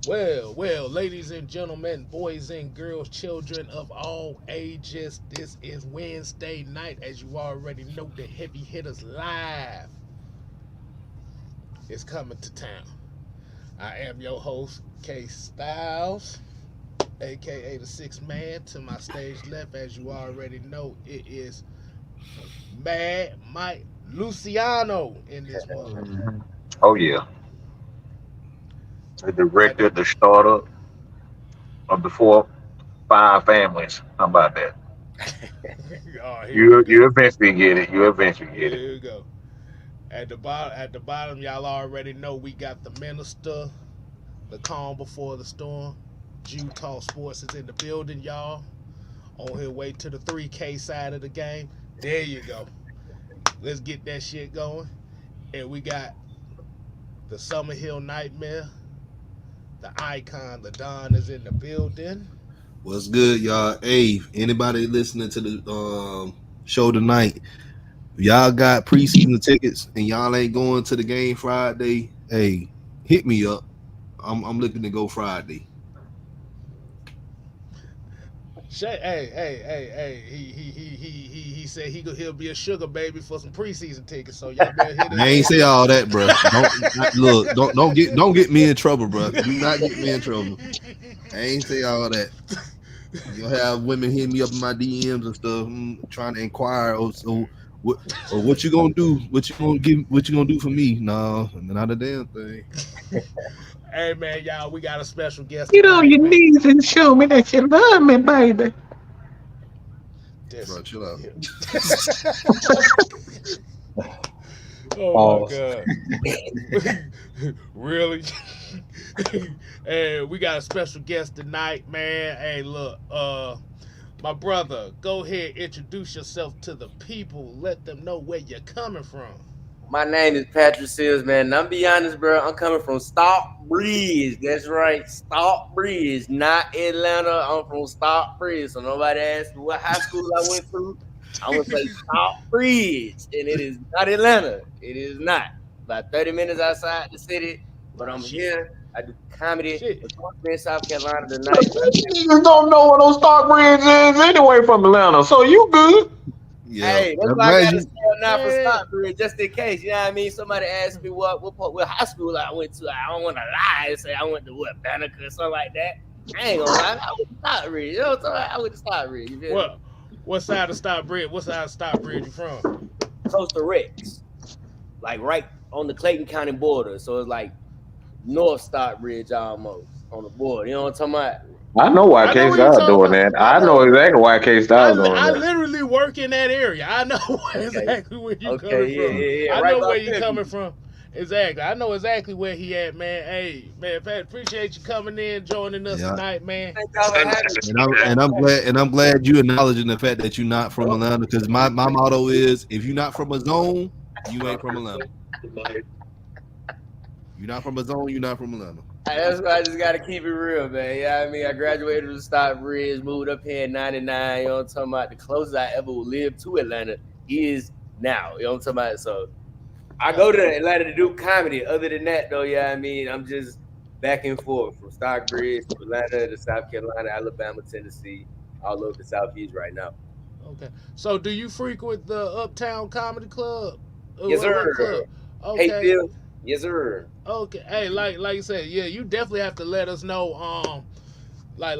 Well, ladies and gentlemen, boys and girls, children of all ages, this is Wednesday night. As you already know, the Heavy Hitters Live is coming to town. I am your host, K Styles, aka the Sixth Man. To my stage left, as you already know, it is Mad Mike Luciano in this mother. Mhm. Oh yeah, the At director, the the starter of the four five families. How about that? oh, here we You go. eventually get it. You eventually get it. Here we go. At the bottom, y'all already know we got the minister, the calm before the storm. Jew Talk Sports is in the building, y'all. On his way to the 3K side of the game. There you go. Let's get that shit going. And we got the Summer Hill Nightmare, the icon, the Don is in the building. What's good, y'all? Hey, anybody listening to the show tonight? If y'all got preseason tickets and y'all ain't going to the game Friday, hey, hit me up. I'm looking to go Friday. Hey. He said he'll be a sugar baby for some preseason tickets. So y'all better hit I ain't his say ass all that, bro. Look. Don't get me in trouble, bro. Do not get me in trouble. I ain't say all that. You'll have women hit me up in my DMs and stuff, trying to inquire. What, what you gonna do? What you gonna give? What you gonna do for me? No, not a damn thing. Hey man, y'all, we got a special guest Get on tonight, your man. knees and show me that you love me, baby. This, Bro, chill out. oh my Pause. god, really? And we got a special guest tonight, man. Hey, look, my brother, go ahead, introduce yourself to the people. Let them know where you're coming from. My name is Patrick Seals, man. And I'm be honest, bro. I'm coming from Stockbridge. That's right, Stockbridge, not Atlanta. I'm from Stockbridge. So nobody asked me what high school I went to. I would say Stockbridge, and it is not Atlanta. It is not. About 30 minutes outside the city, but Oh I'm shit, here. I do comedy shit. in North South Carolina tonight. Niggas don't know what those Stockbridge is anyway from Atlanta, so you good. Yeah, Hey, that's I'm why I glad got to you. say I'm not for Man, Stockbridge, just in case. You know what I mean? Somebody asked me what high school I went to. I don't want to lie and say I went to what Banneker or something like that. I ain't gonna lie. I went to Stockbridge. You know what I'm talking about? I went to Stockbridge. You feel me? what? What side of Stockbridge? What side of Stockbridge you from? Close to Rex, like right on the Clayton County border. So it's like North Stockbridge almost on the border. You know what I'm talking about? I know why I know K what you Star talking doing about. that. I I know know. exactly why K Star doing I that. literally work in that area. I know Okay. exactly where you Okay. coming Yeah. from. Yeah. Yeah. I Right know by where you Fairview. coming from. Exactly. I know exactly where he at, man. Hey, man, Pat, appreciate you coming in, joining us Yeah, tonight, man. Thank y'all for having me. and I'm glad you acknowledging the fact that you're not from Atlanta because my motto is if you're not from a zone, you ain't from Atlanta. You're not from a zone, you're not from Atlanta. That's why I just gotta keep it real, man. Yeah, I mean, I graduated from Stockbridge, moved up here in '99. You know what I'm talking about? The closest I ever will live to Atlanta is now. You know what I'm talking about? So I Yeah. go to Atlanta to do comedy. Other than that, though, yeah, I mean, I'm just back and forth from Stockbridge to Atlanta to South Carolina, Alabama, Tennessee, all over the Southeast right now. Okay. So, do you frequent the Uptown Comedy Club? Yes, What sir. club? Okay. Hayfield. Yes, sir. Okay. Hey, like you said, yeah, you definitely have to let us know. Like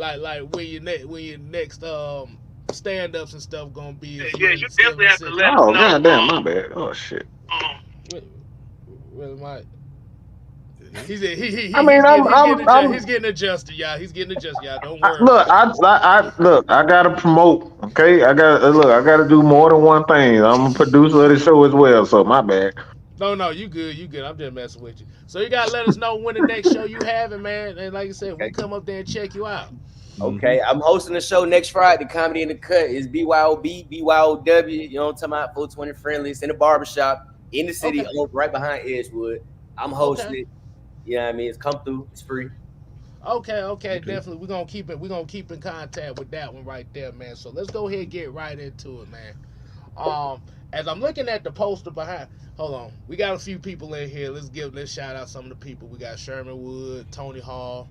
when your next stand ups and stuff gonna be Yeah, if you yeah, in you the definitely have to 76. let us know. Oh goddamn, my bad. Oh shit. Really, really might. Yeah. I mean, He's getting adjusted, y'all. He's getting adjusted, y'all. Don't I, worry look, about it. look. I gotta promote. Okay, I gotta do more than one thing. I'm a producer of the show as well, so my bad. No, you good, you good. I'm just messing with you. So you gotta let us know when the next show you having, man. And like I said, we Okay. come up there and check you out. Mm-hmm. Okay, I'm hosting a show next Friday. Comedy in the Cut is BYOB, BYOW. You know what I'm talking about? 420 friendly. It's in the barbershop in the city, Okay, right behind Edgewood. I'm okay, hosting it. Yeah, I mean, it's come through. It's free. okay. Okay. Definitely, we're gonna keep it. We're gonna keep in contact with that one right there, man. So let's go ahead and get right into it, man. Um, as I'm looking at the poster behind, hold on, we got a few people in here. Let's shout out some of the people. We got Sherman Wood, Tony Hall,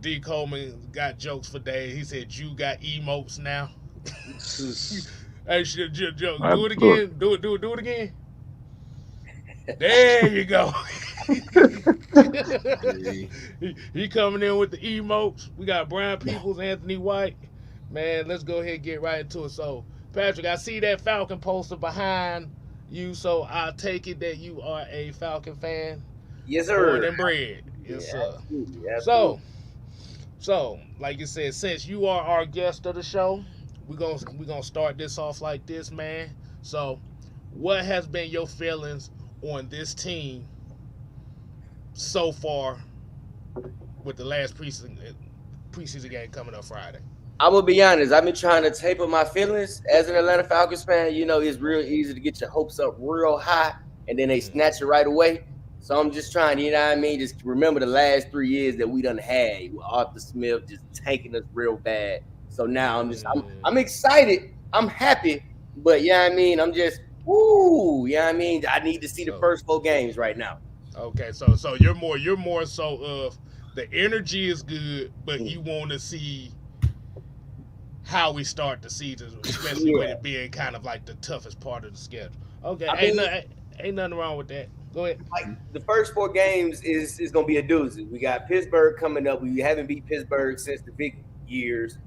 D Coleman got jokes for days. He said you got emotes now. Hey, joke. Do it Look, again. Do it again. There you go. Hey, he coming in with the emotes. We got Brian Peoples, Anthony White. Man, let's go ahead and get right into it. So, Patrick, I see that Falcon poster behind you, so I'll take it that you are a Falcon fan. Yes, Born sir. and bred. Yes, sir. Absolutely. So, like you said, since you are our guest of the show, we're gonna start this off like this, man. So, what has been your feelings on this team so far with the last preseason game coming up Friday? I'm gonna be honest. I've been trying to taper my feelings as an Atlanta Falcons fan. You know, it's real easy to get your hopes up real high, and then they snatch it right away. So I'm just trying, you know what I mean? Just remember the last 3 years that we done had with Arthur Smith just tanking us real bad. So now I'm excited. I'm happy, but yeah, I mean, I'm just yeah, I mean, I need to see the first 4 games right now. Okay, so you're more so of the energy is good, but you want to see how we start the season, especially with it being kind of like the toughest part of the schedule. Okay, ain't nothing wrong with that. Go ahead. Like the first 4 games is gonna be a doozy. We got Pittsburgh coming up. We haven't beat Pittsburgh since the big years.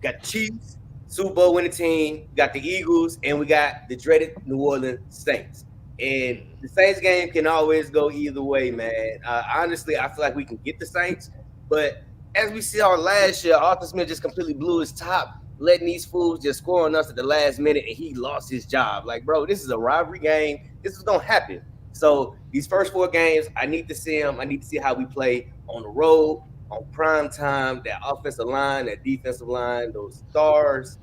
Got the Chiefs, Super Bowl winning team. Got the Eagles, and we got the dreaded New Orleans Saints. And the Saints game can always go either way, man. Honestly, I feel like we can get the Saints, but as we saw last year, Arthur Smith just completely blew his top, letting these fools just score on us at the last minute, and he lost his job. Like, bro, this is a rivalry game. This is gonna happen. So these first 4 games, I need to see them. I need to see how we play on the road, on prime time, that offensive line, that defensive line, those stars,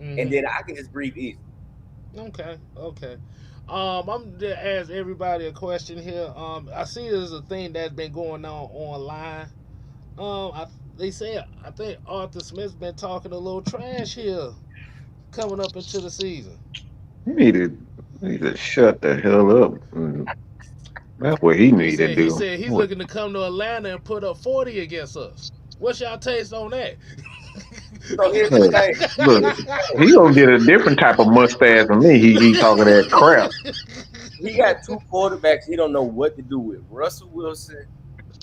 and then I can just breathe easy. Okay. I'm gonna ask everybody a question here. I see there's a thing that's been going on online. They say I think Arthur Smith's been talking a little trash here coming up into the season. he need to shut the hell up. That's what he need to do. He said he's looking to come to Atlanta and put up 40 against us. What's y'all taste on that? So here's the thing. Look, he gonna get a different type of mustache than me. He talking that crap. He got 2 quarterbacks he don't know what to do with. Russell Wilson,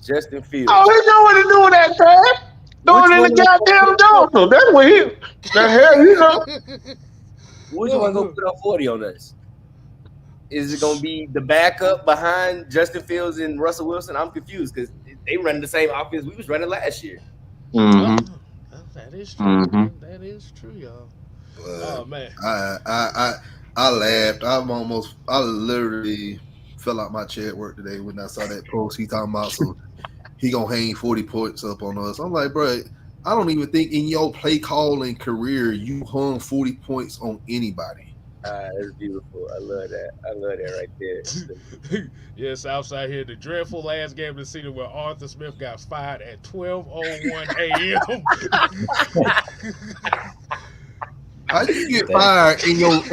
Justin Fields. Oh, he know what to do with that trash. Throw it in the goddamn dog. So that's what the hell, you know. Which one gonna put up 40 on us? Is it gonna be the backup behind Justin Fields and Russell Wilson? I'm confused because they run the same offense we was running last year. Mm-hmm. That is true. Mm-hmm. That is true, y'all. Oh man. I laughed. I literally fell out my chair at work today when I saw that post. He talking about he gonna hang 40 points up on us. I'm like, bro, I don't even think in your play calling career you hung 40 points on anybody. That's beautiful. I love that. I love that right there. Yes, outside here, the dreadful last game of the season where Arthur Smith got fired at 12:01 a.m. How you get fired in your?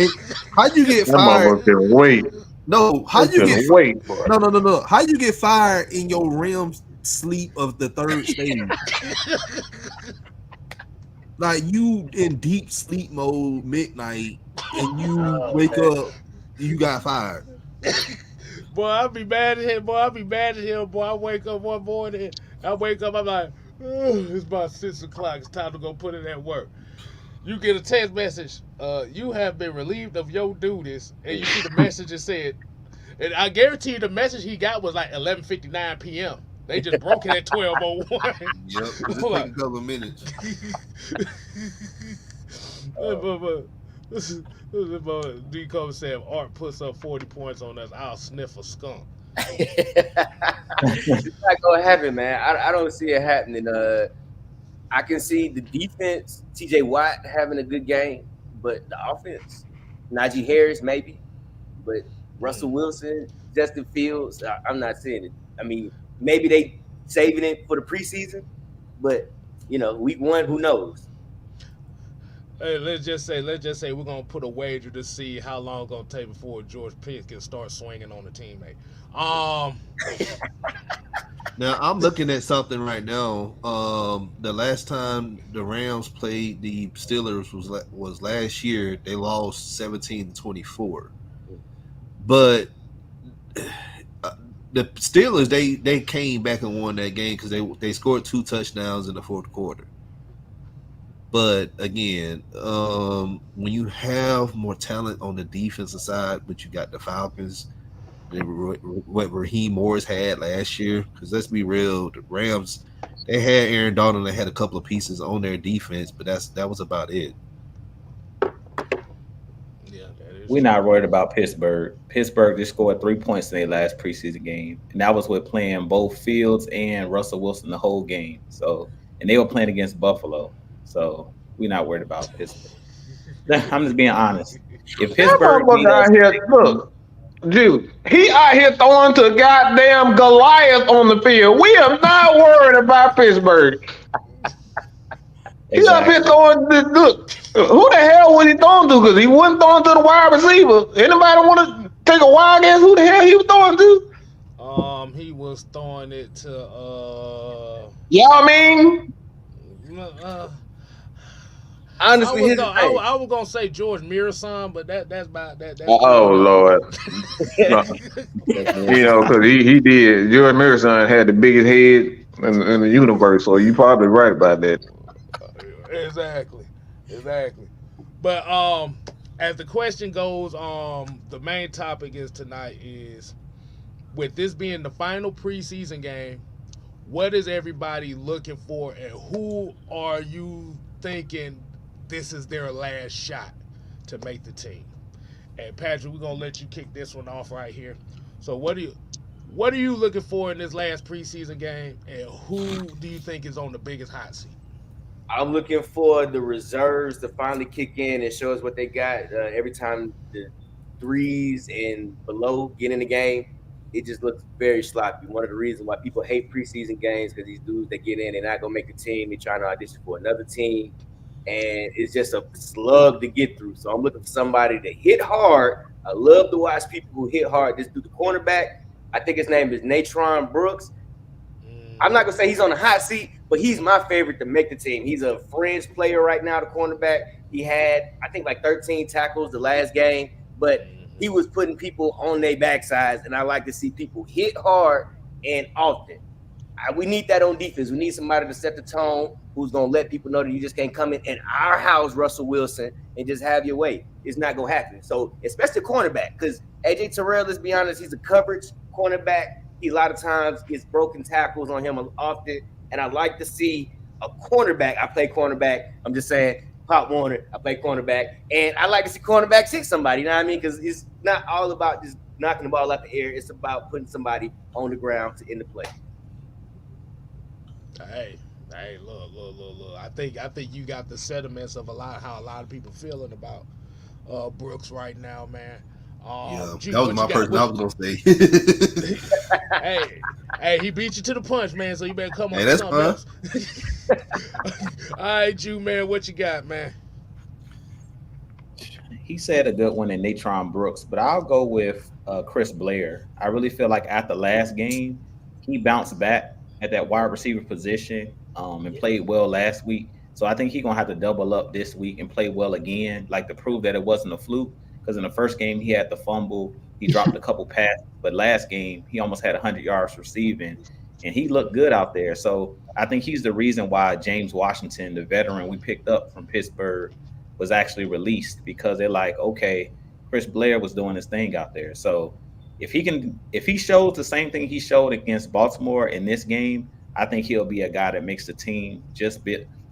How you get fired? Wait. No, how you get wait? No. How you get fired in your REM sleep of the 3rd stage? Like you in deep sleep mode midnight, and you wake up, you got fired. Boy, I'll be mad at him. Boy, I wake up one morning. I'm like, it's about 6 o'clock. It's time to go put in that work. You get a text message. You have been relieved of your duties, and you see the message that said, and I guarantee you the message he got was like 11:59 p.m. They just broke it at 12:01. Yep, just take a couple of minutes. D. Cole said, if Art puts up 40 points on us, I'll sniff a skunk. It's not gonna happen, man. I don't see it happening. I can see the defense, TJ Watt having a good game, but the offense, Najee Harris maybe, but Russell Wilson, Justin Fields, I'm not seeing it. I mean, maybe they saving it for the preseason, but week 1, who knows? Hey, let's just say we're gonna put a wager to see how long it's gonna take before George Pickens start swinging on the teammate. Um, Now I'm looking at something right now. The last time the Rams played the Steelers was last year. They lost 17-24. But the Steelers they came back and won that game because they scored 2 touchdowns in the fourth quarter. But again, when you have more talent on the defensive side, but you got the Falcons, what Raheem Morris had last year, because let's be real, the Rams they had Aaron Donald, they had a couple of pieces on their defense, but that was about it. yeah, that is We're true. not worried about Pittsburgh. Pittsburgh just scored 3 points in their last preseason game, and that was with playing both Fields and Russell Wilson the whole game. So, and they were playing against Buffalo. So we're not worried about Pittsburgh. I'm just being honest. If That Pittsburgh beat motherfucker us, out here, look, dude, he out here throwing to goddamn Goliath on the field. We are not worried about Pittsburgh. He up here exactly. throwing, look, who the hell was he throwing to? Because he wasn't throwing to the wide receiver. Anybody want to take a wild guess who the hell he was throwing to? He was throwing it to Y'all mean? uh Honestly, here's the thing. I was gonna say George Mirasan, but that's about that. That's Oh, Lord. No. You know, because he did. George Mirasan had the biggest head in the universe, so you probably right about that. exactly. But as the question goes, the main topic is tonight is with this being the final preseason game, what is everybody looking for, and who are you thinking this is their last shot to make the team? And Patrick, we're gonna let you kick this one off right here. So what are you looking for in this last preseason game, and who do you think is on the biggest hot seat? I'm looking for the reserves to finally kick in and show us what they got. Every time the threes and below get in the game, it just looks very sloppy. One of the reasons why people hate preseason games because these dudes that get in, they're not gonna make the team. They're trying to audition for another team, and it's just a slug to get through. So I'm looking for somebody to hit hard. I love to watch people who hit hard. This dude, the cornerback, I think his name is Natron Brooks. I'm not gonna say he's on the hot seat, but he's my favorite to make the team. He's a fringe player right now, the cornerback. He had, I think, like 13 tackles the last game, but he was putting people on their backsides, and I like to see people hit hard and often. We need that on defense. We need somebody to set the tone who's going to let people know that you just can't come in our house, Russell Wilson, and just have your way. It's not going to happen. So, especially cornerback, because A.J. Terrell, let's be honest, he's a coverage cornerback. He a lot of times gets broken tackles on him often, and I like to see a cornerback. I play cornerback. I'm just saying, Pop Warner, I play cornerback, and I like to see cornerbacks hit somebody. You know what I mean? Because it's not all about just knocking the ball out the air. It's about putting somebody on the ground to end the play. Hey, look. I think you got the sentiments of how a lot of people feeling about Brooks right now, man. Yeah, G, that was what my you got? person. I was gonna say. hey, he beat you to the punch, man. So you better come on Hey, to that's something fine. else. All right, Jew, man, what you got, man? He said a good one in Natron Brooks, but I'll go with Chris Blair. I really feel like after last game, he bounced back at that wide receiver position and played well last week. So I think he's going to have to double up this week and play well again, like to prove that it wasn't a fluke. Because in the first game, he had the fumble. He dropped a couple passes. But last game, he almost had 100 yards receiving. And he looked good out there. So I think he's the reason why James Washington, the veteran we picked up from Pittsburgh, was actually released. Because they're like, okay, Chris Blair was doing his thing out there. So if he shows the same thing he showed against Baltimore in this game, I think he'll be a guy that makes the team just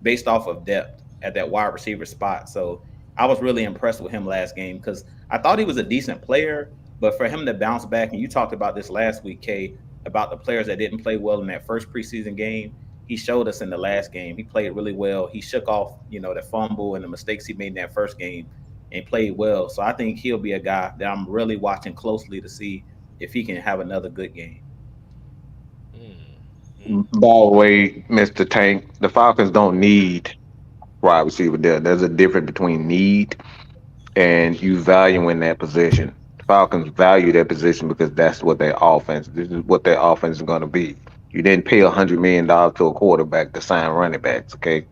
based off of depth at that wide receiver spot. So I was really impressed with him last game because I thought he was a decent player, but for him to bounce back, and you talked about this last week, Kay, about the players that didn't play well in that first preseason game. He showed us in the last game. He played really well. He shook off, the fumble and the mistakes he made in that first game and played well. So I think he'll be a guy that I'm really watching closely to see if he can have another good game. By the way, Mr. Tank, the Falcons don't need wide receiver there. There's a difference between need and you valuing that position. Falcons value that position because that's what their offense. This is what their offense is going to be. You didn't pay $100 million to a quarterback to sign running backs. Okay.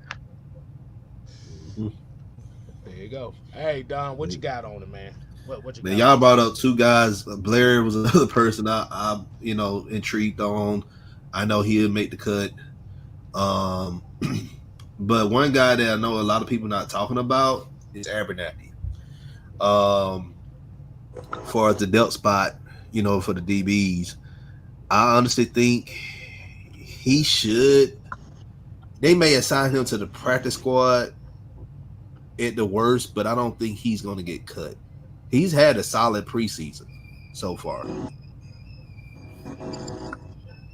There you go. Hey Don, what you got on it, man? What you Man, got? y'all brought up two guys. Blair was another person I intrigued on. I know he'll make the cut. But one guy that I know a lot of people not talking about is Abernathy. For the depth spot, for the DBs, I honestly think he should. They may assign him to the practice squad at the worst, but I don't think he's going to get cut. He's had a solid preseason so far.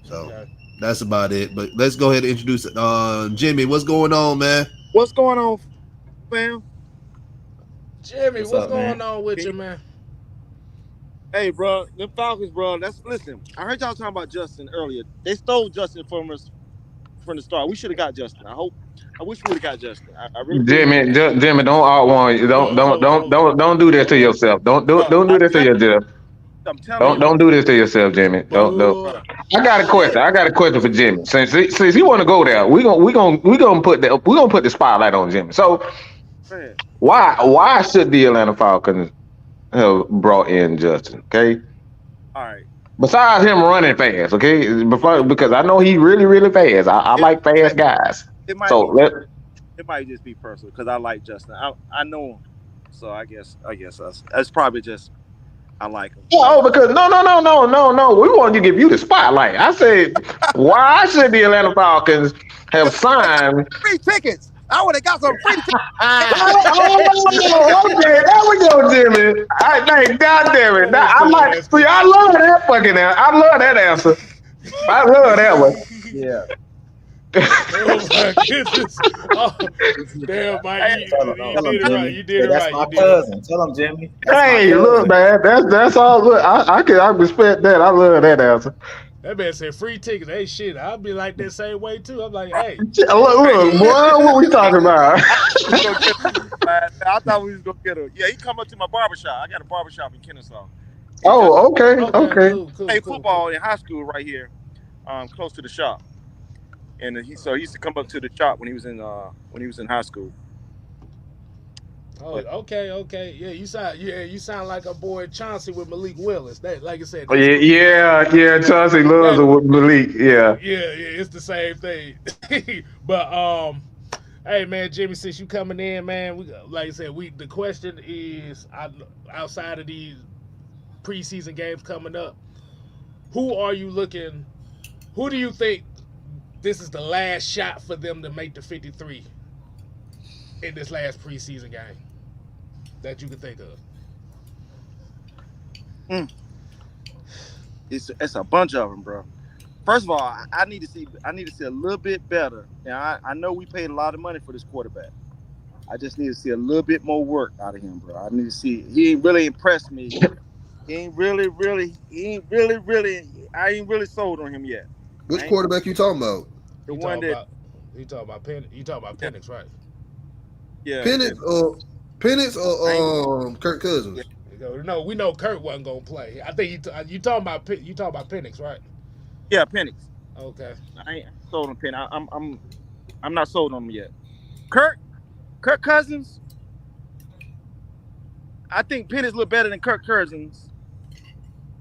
So that's about it. But let's go ahead and introduce Jimmy. What's going on, man? What's going on, fam? Jimmy, What's what's up, going man? on with you, man? Hey, bro, the Falcons, bro. Listen. I heard y'all talking about Justin earlier. They stole Justin from us from the start. We should have got Justin. I wish we would have got Justin. I really Jimmy, Jimmy, don't out one. Don't do that to yourself. Don't do this to yourself. I'm telling Don't do this to yourself, Jimmy. Don't. I got a question for Jimmy. Since he want to go there, we gonna put the spotlight on Jimmy. So man. why should the Atlanta Falcons have brought in Justin? Okay. All right. Besides him running fast, okay, because I know he really, really fast. I like fast guys. It might just be personal because I like Justin. I know him, so I guess that's probably just I like him. Oh, because no. We wanted to give you the spotlight. I said, why should the Atlanta Falcons have signed Free tickets. I would have got some free tickets. Okay, there we go, Jimmy. God damn it. I love that fucking answer. I love that answer. I love that one. Yeah. Oh my goodness! Oh, damn, Mike, you did it right. That's my cousin. Tell him, Jimmy. Hey, look, man. That's all. Look, I respect that. I love that answer. That man said free tickets. Hey, shit, I'll be like that same way too. I'm like, hey, Look, boy, what we talking about? I thought we was gonna get him. Yeah, he come up to my barbershop. I got a barbershop in Kennesaw. Oh, okay. cool, Played football in high school right here, close to the shop. And he used to come up to the shop when he was in high school. oh, okay, yeah, you sound like a boy Chauncey with Malik Willis. That, like I said, Yeah. Chauncey loves Malik. Yeah. it's the same thing. But hey man, Jimmy, since you coming in, man, like I said, the question is, outside of these preseason games coming up, who do you think this is the last shot for them to make the 53 in this last preseason game that you can think of? It's a bunch of them, bro. First of all, I need to see a little bit better. Now I know we paid a lot of money for this quarterback. I just need to see a little bit more work out of him, bro. I need to see. He ain't really impressed me. I ain't really sold on him yet. Which quarterback you talking about? The one that you talking about Penix, right? Yeah. Penix or Kirk Cousins? No, we know Kurt wasn't gonna play. I think you talking about Penix, right? Yeah, Penix. Okay. I ain't sold on Penix. I'm not sold on him yet. Kirk Cousins. I think Penix look better than Kirk Cousins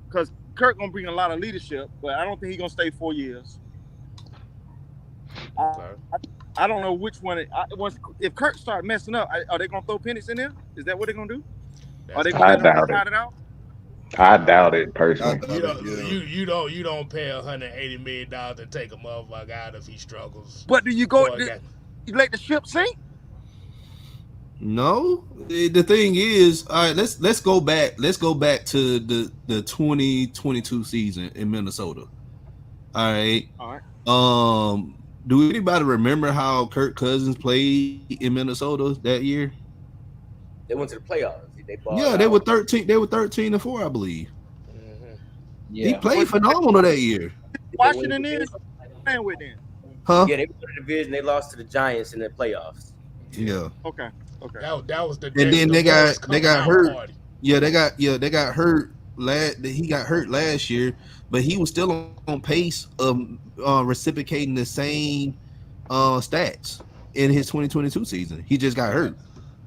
because Kirk gonna bring a lot of leadership, but I don't think he's gonna stay 4 years. I don't know which one. If Kirk start messing up, are they gonna throw Penix in there? Is that what they're gonna do? Are they gonna let him out? I doubt it personally. You don't pay $180 million to take a motherfucker out if he struggles. But do you let the ship sink? No. The thing is, all right, let's go back. Let's go back to the 2022 season in Minnesota. All right. Do anybody remember how Kirk Cousins played in Minnesota that year? They went to the playoffs. They were 13. They were 13-4, I believe. Mm-hmm. Yeah. He played phenomenal that year. Washington is playing with them. Huh? Yeah, they won the division. They lost to the Giants in the playoffs. Yeah. Okay. That was the And then they divorce got coming out hurt. party. Yeah, they got hurt. He got hurt last year, but he was still on pace of reciprocating the same stats in his 2022 season. He just got hurt.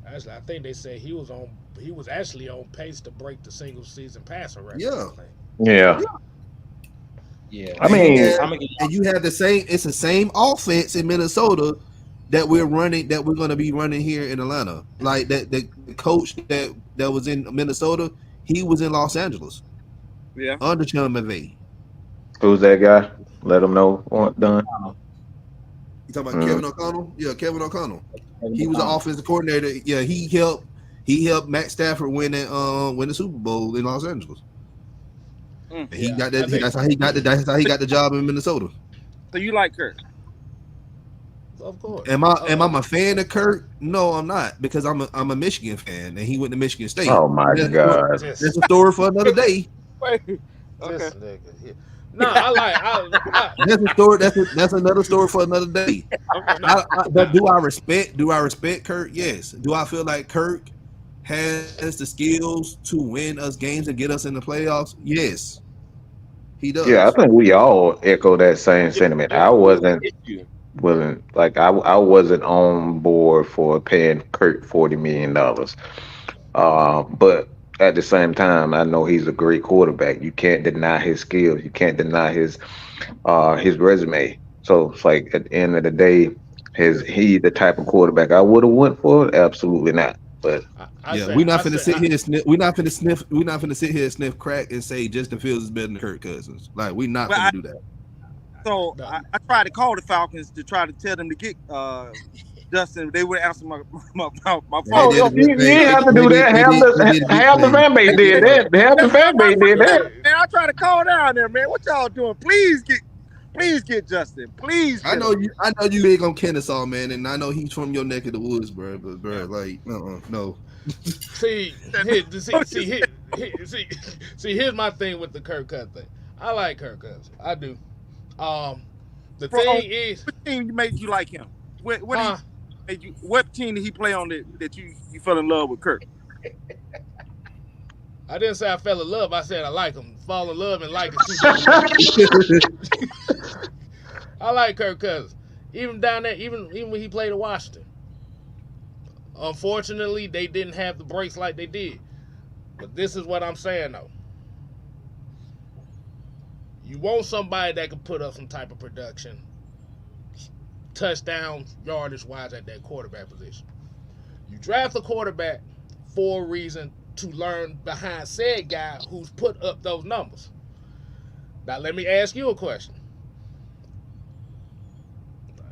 Actually, I think they said he was actually on pace to break the single season passing record. Yeah. I think. Yeah. Yeah. I mean, And you have the same. It's the same offense in Minnesota that we're running. That we're going to be running here in Atlanta. Like that, the coach that was in Minnesota, he was in Los Angeles. Yeah. Under Sean McVay. who's that guy? Let him know what's done. You talking about Kevin O'Connell? Yeah, Kevin O'Connell. He was an offensive coordinator. Yeah, he helped Matt Stafford win the Super Bowl in Los Angeles. And he got that. That's how he got the job in Minnesota. So you like Kirk? Of course. Am I a fan of Kirk? No, I'm not, because I'm a Michigan fan, and he went to Michigan State. Oh my God. That's a story for another day. Wait. This Okay. nigga here. No, I That's a story. That's another story for another day. But do I respect Kirk? Yes. Do I feel like Kirk has the skills to win us games and get us in the playoffs? Yes, he does. Yeah, I think we all echo that same sentiment. I wasn't willing, like I wasn't on board for paying Kirk $40 million. But at the same time, I know he's a great quarterback. You can't deny his skills. You can't deny his resume. So it's like at the end of the day, is he the type of quarterback I would have went for? Absolutely not. But we're not finna sit here and sniff. We're not finna sit here and sniff crack and say Justin Fields is better than Kirk Cousins. Like, we're not finna do that. So I tried to call the Falcons to try to tell them to get Justin. They would answer my phone. oh, you didn't have to do that. Half the fan base did that. Half the fan base did that. Man, I tried to call down there, man. What y'all doing? Please get Justin. Please. I know you big on Kennesaw, man, and I know he's from your neck of the woods, bro. But bro, like, no. See, here's my thing with the Kirk Cousins thing. I like Kirk Cousins. I do. The thing is, what team made you like him? What team did he play on that you fell in love with Kirk? I didn't say I fell in love. I said I like him. Fall in love and like it too. I like Kirk Cousins. Even down there, even when he played at Washington. Unfortunately, they didn't have the breaks like they did. But this is what I'm saying, though. You want somebody that can put up some type of production, touchdown, yardage-wise at that quarterback position. You draft a quarterback for a reason, to learn behind said guy who's put up those numbers. Now, let me ask you a question.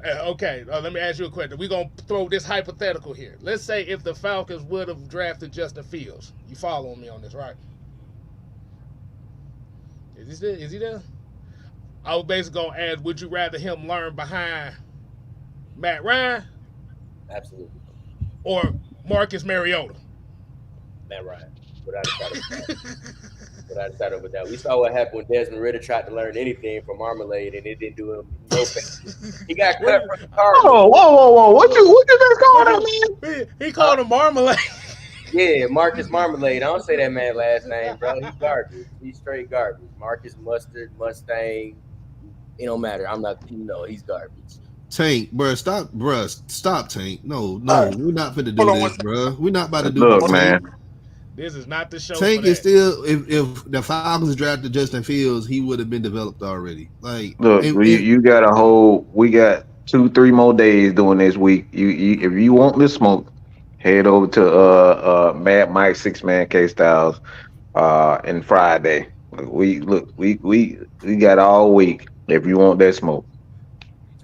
Let me ask you a question. We're going to throw this hypothetical here. Let's say if the Falcons would have drafted Justin Fields. You following me on this, right? Is he there? I was basically going to ask, would you rather him learn behind Matt Ryan? Absolutely. Or Marcus Mariota? Matt Ryan. Without a shadow of a doubt. We saw what happened when Desmond Ridder tried to learn anything from Marmalade, and it didn't do him no favor. He got cut from the Cardinals. Whoa! What you just called him, man? He called him Marmalade. Yeah, Marcus Marmalade. I don't say that man last name, bro. He's garbage. He's straight garbage. Marcus Mustard, Mustang. It don't matter. I'm not. He's garbage. Tank, stop, Tank. No, we're not finna do this, bro. We're not about to do this. Look, man. This is not the show. Tank is still. If the Falcons drafted Justin Fields, he would have been developed already. Like, look, you got a whole. We got 2-3 more days doing this week. If you want this smoke, head over to Mad Mike 6-Man K Styles and Friday. We got all week if you want that smoke.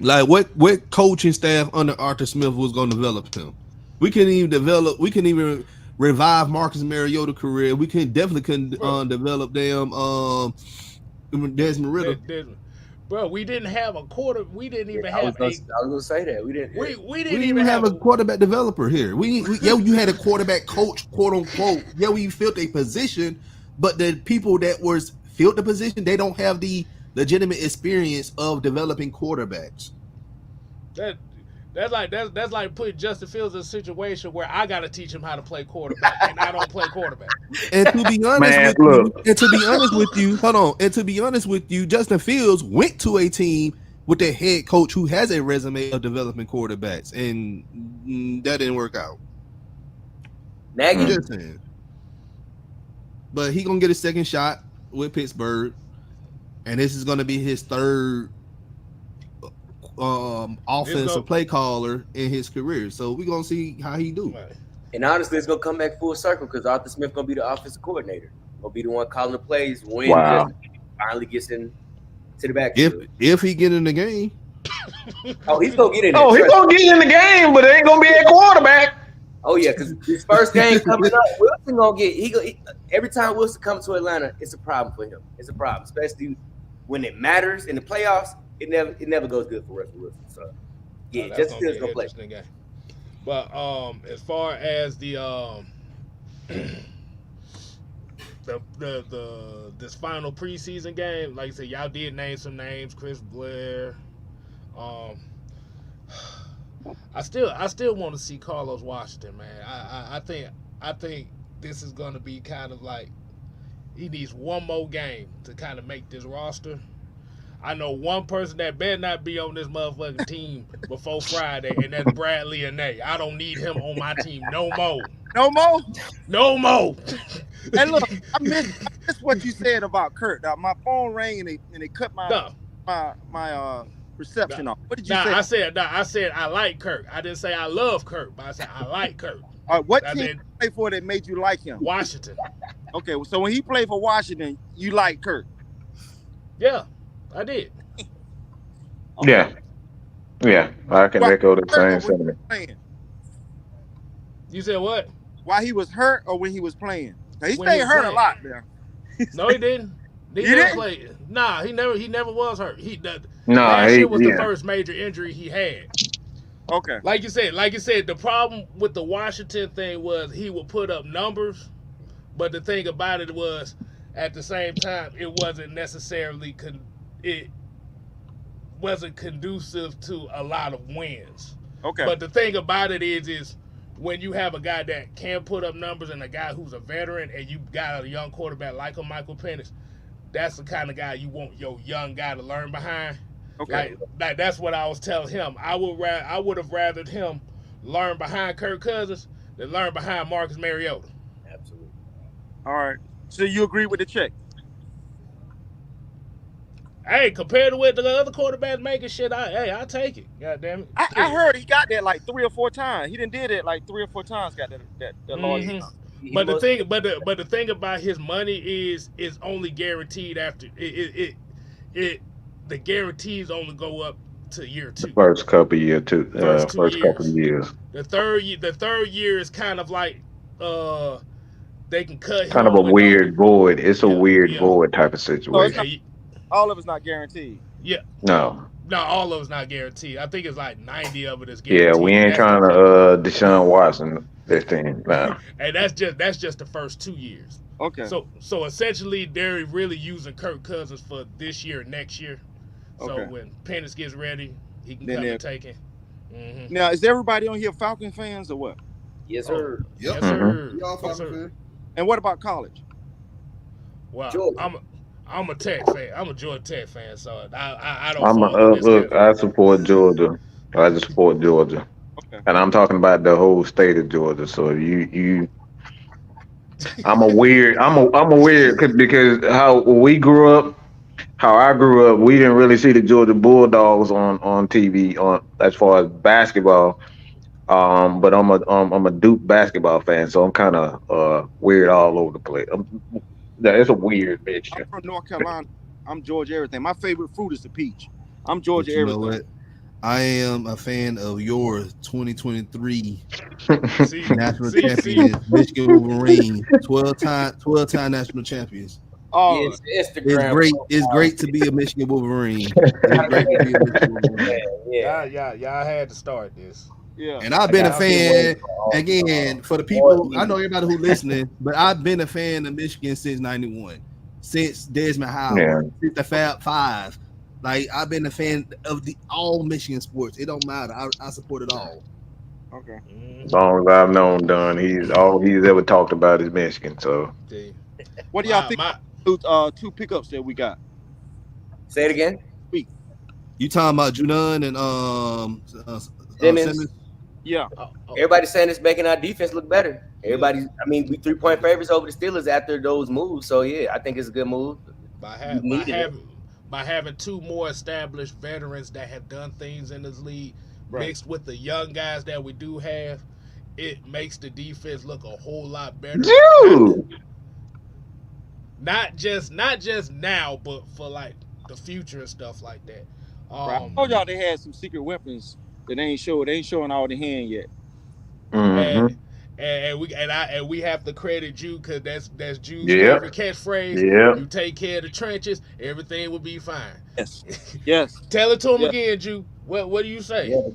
Like, what coaching staff under Arthur Smith was going to develop him? We couldn't even revive Marcus Mariota career. We couldn't develop Desmond Ridder. Bro, we didn't have a quarter. We didn't even have. I was gonna say that we didn't. We didn't even have a quarterback developer here. You had a quarterback coach, quote unquote. Yeah, we filled a position, but the people that filled the position, they don't have the legitimate experience of developing quarterbacks. That's like putting Justin Fields in a situation where I got to teach him how to play quarterback, and I don't play quarterback. And to be honest Man, with look. you, hold on. And to be honest with you, Justin Fields went to a team with a head coach who has a resume of developing quarterbacks, and that didn't work out. Nagy. Just saying. But he gonna get a second shot with Pittsburgh, and this is gonna be his third offensive play caller in his career. So we're gonna see how he do. Right. And honestly, it's gonna come back full circle because Arthur Smith gonna be the offensive coordinator. Gonna be the one calling the plays when Wow. Justin finally gets in to the backfield. If he get in the game, Oh, he's gonna get in. Oh, he's gonna get in the game, but it ain't gonna be at quarterback. Oh yeah, because his first game coming up, Wilson gonna get. Every time Wilson comes to Atlanta, it's a problem for him. It's a problem, especially when it matters in the playoffs. It never goes good for Russell Wilson. So yeah, Justin Fields gonna play. Game. But as far as the this final preseason game, like I said, y'all did name some names, Chris Blair. I still want to see Carlos Washington, man. I think this is gonna be kind of like he needs one more game to kind of make this roster. I know one person that better not be on this motherfucking team before Friday, and that's Bradley Anae. I don't need him on my team no more. No more. No more. And look, I miss what you said about Kurt. My phone rang and they cut my reception off. What did you say? I said I like Kirk. I didn't say I love Kirk, but I said I like Kirk. What team did you play for that made you like him? Washington. Okay, so when he played for Washington, you like Kirk? Yeah, I did. Okay. Yeah, I can echo the same sentiment. You said what? While he was hurt or when he was playing? He stayed hurt a lot there. No, he didn't. He never played. Nah, he never was hurt. Last year was the first major injury he had. Okay. Like you said, the problem with the Washington thing was he would put up numbers, but the thing about it was, at the same time, it wasn't necessarily conducive to a lot of wins. Okay. But the thing about it is when you have a guy that can put up numbers and a guy who's a veteran, and you got a young quarterback like a Michael Penix, that's the kind of guy you want your young guy to learn behind. Okay. Like that's what I was telling him. I would have rathered him learn behind Kirk Cousins than learn behind Marcus Mariota. Absolutely. All right. So you agree with the check? Hey, compared to what the other quarterbacks making shit, I take it. God damn it. I heard he got that like 3 or 4 times. He done did it like 3 or 4 times. Got that lawyer. But the thing about his money is only guaranteed after it. The guarantees only go up to year 2. First couple of years. The third year is kind of like they can cut. Kind of a weird void. It's a weird void type of situation. All of it's not guaranteed. Yeah. No, all of it's not guaranteed. I think it's like 90 of it is guaranteed. Yeah, we ain't trying to Deshaun Watson this thing. No. And that's just the first 2 years. Okay. So essentially they're really using Kirk Cousins for this year, next year. So when Penix gets ready, he can come and take it. Mm-hmm. Now, is everybody on here Falcon fans or what? Yes, sir. Yep. Yes, sir. Y'all Falcon fans. And what about college? Wow. Georgia. I'm a Tech fan. I'm a Georgia Tech fan, so I don't. Look, I support Georgia. I just support Georgia, and I'm talking about the whole state of Georgia. So I'm a weird because how we grew up, how I grew up, we didn't really see the Georgia Bulldogs on TV as far as basketball. But I'm a Duke basketball fan, so I'm kind of weird all over the place. It's a weird mixture. I'm from North Carolina. I'm Georgia everything. My favorite fruit is the peach. I'm Georgia you everything. Know what? I am a fan of your 2023 national champions, Michigan Wolverines, 12-time national champions. Oh, yes, Instagram. It's great to be a Michigan Wolverine. Y'all had to start this. Yeah. And I've been a fan, again, for the people, I know everybody who's listening, but I've been a fan of Michigan since 91, since Desmond Howard, since the Fab Five. Like I've been a fan of all Michigan sports. It don't matter. I support it all. Okay. As long as I've known Don, all he's ever talked about is Michigan. So See, What do y'all my, think? my, Two pickups that we got. Say it again. You talking about Junan and Simmons. Yeah. Everybody's saying it's making our defense look better. Everybody's, I mean, we 3-point favorites over the Steelers after those moves. So yeah, I think it's a good move. by needed having two more established veterans that have done things in this league, Right. mixed with the young guys that we do have, it makes the defense look a whole lot better. dude, Not just now, but for like the future and stuff like that. Right. I told y'all they had some secret weapons that they ain't showing all the hand yet. mhm. And we have to credit you because that's Jude's Yep. favorite catchphrase. Yep. You take care of the trenches, everything will be fine. Yes. Yes. Tell it to him Yeah. again, Jude. What do you say? Yeah.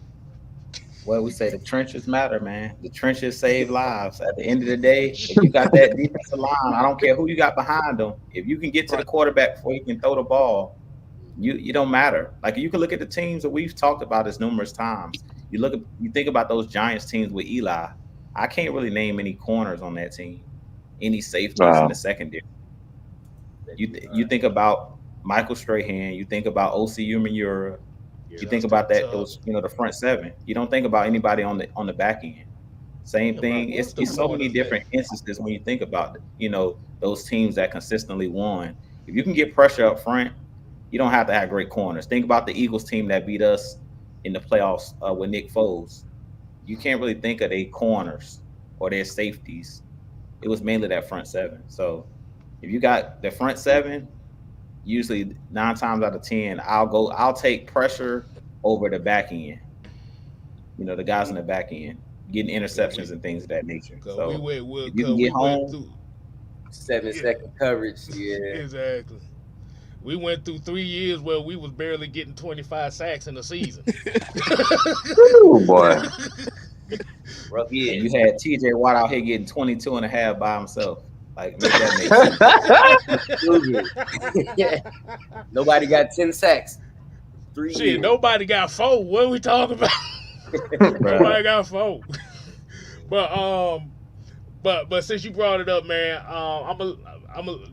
Well, we say the trenches matter, man. The trenches save lives. At the end of the day, if you got that defensive line, I don't care who you got behind them. If you can get to the quarterback before you can throw the ball, you don't matter. Like you can look at the teams that we've talked about this numerous times. You think about those Giants teams with Eli. I can't really name any corners on that team, any safeties Wow. in the secondary. You think about Michael Strahan, you think about O.C. Umenyiora, you think about those the front seven. You don't think about anybody on the back end. Same Think thing. about It's the so many corners different instances when you think about those teams that consistently won. If you can get pressure up front, you don't have to have great corners. Think about the Eagles team that beat us in the playoffs with Nick Foles. You can't really think of their corners or their safeties. It was mainly that front seven. So if you got the front seven, usually 9 times out of 10, I'll take pressure over the back end. The guys in the back end getting interceptions and things of that nature. So if you can get home, 7-second coverage. Yeah. Exactly. We went through 3 years where we was barely getting 25 sacks in a season. Oh boy. Rough and years. you had TJ Watt out here getting 22 and a half by himself. Like, make that make sense. Yeah. Nobody got 10 sacks. 3 Shit, years. nobody got 4. What are we talking about? Nobody got 4. But since you brought it up, man,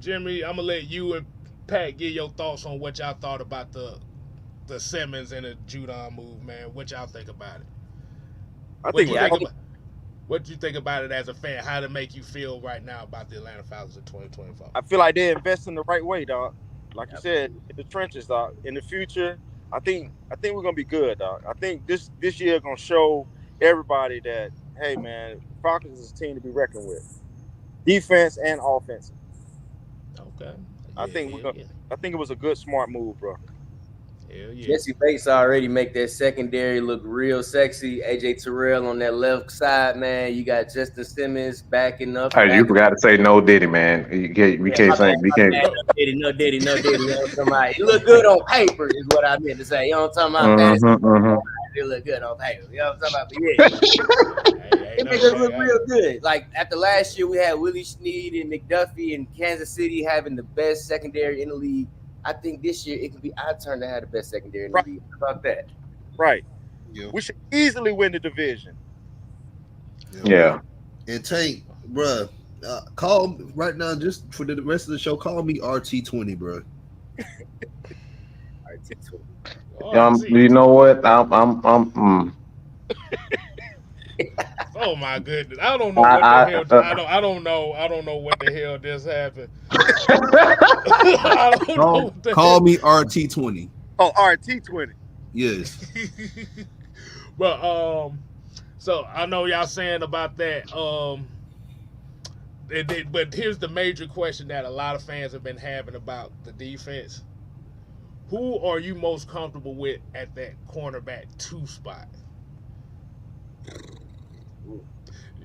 Jimmy, I'm gonna let you and Pat give your thoughts on what y'all thought about the Simmons and the Judon move, man. What y'all think about it? What do you think about it as a fan? How to make you feel right now about the Atlanta Falcons in 2024? I feel like they invest in the right way, dog. Like you said, in the trenches, dog. In the future, I think we're gonna be good, dog. I think this year gonna show everybody that, hey man, Falcons is a team to be reckoned with, defense and offense. Okay. I think it was a good, smart move, bro. Hell yeah. Jesse Bates already make that secondary look real sexy. AJ Terrell on that left side, man. You got Justin Simmons backing up. Hey, you forgot to say no Diddy, man. We can't say we can't. No Diddy. You know what I'm talking about? You look good on paper is what I meant to say. You know what I'm talking about? You look good on paper. You know what I'm talking about? But yeah. It makes us look real good. Like after last year, we had Willie Snead and McDuffie and Kansas City having the best secondary in the league. I think this year it could be our turn to have the best secondary in the league. How about that? Right. Yeah. We should easily win the division. Yeah. And Tank, bruh, call right now just for the rest of the show. Call me RT20, bruh. You know what? I'm Oh my goodness! I don't know what the hell. I don't know. I don't know what the hell just happened. I don't know what the Call hell. me RT20. Oh, RT20. Yes. But so I know y'all saying about that. But here's the major question that a lot of fans have been having about the defense. Who are you most comfortable with at that cornerback 2 spot?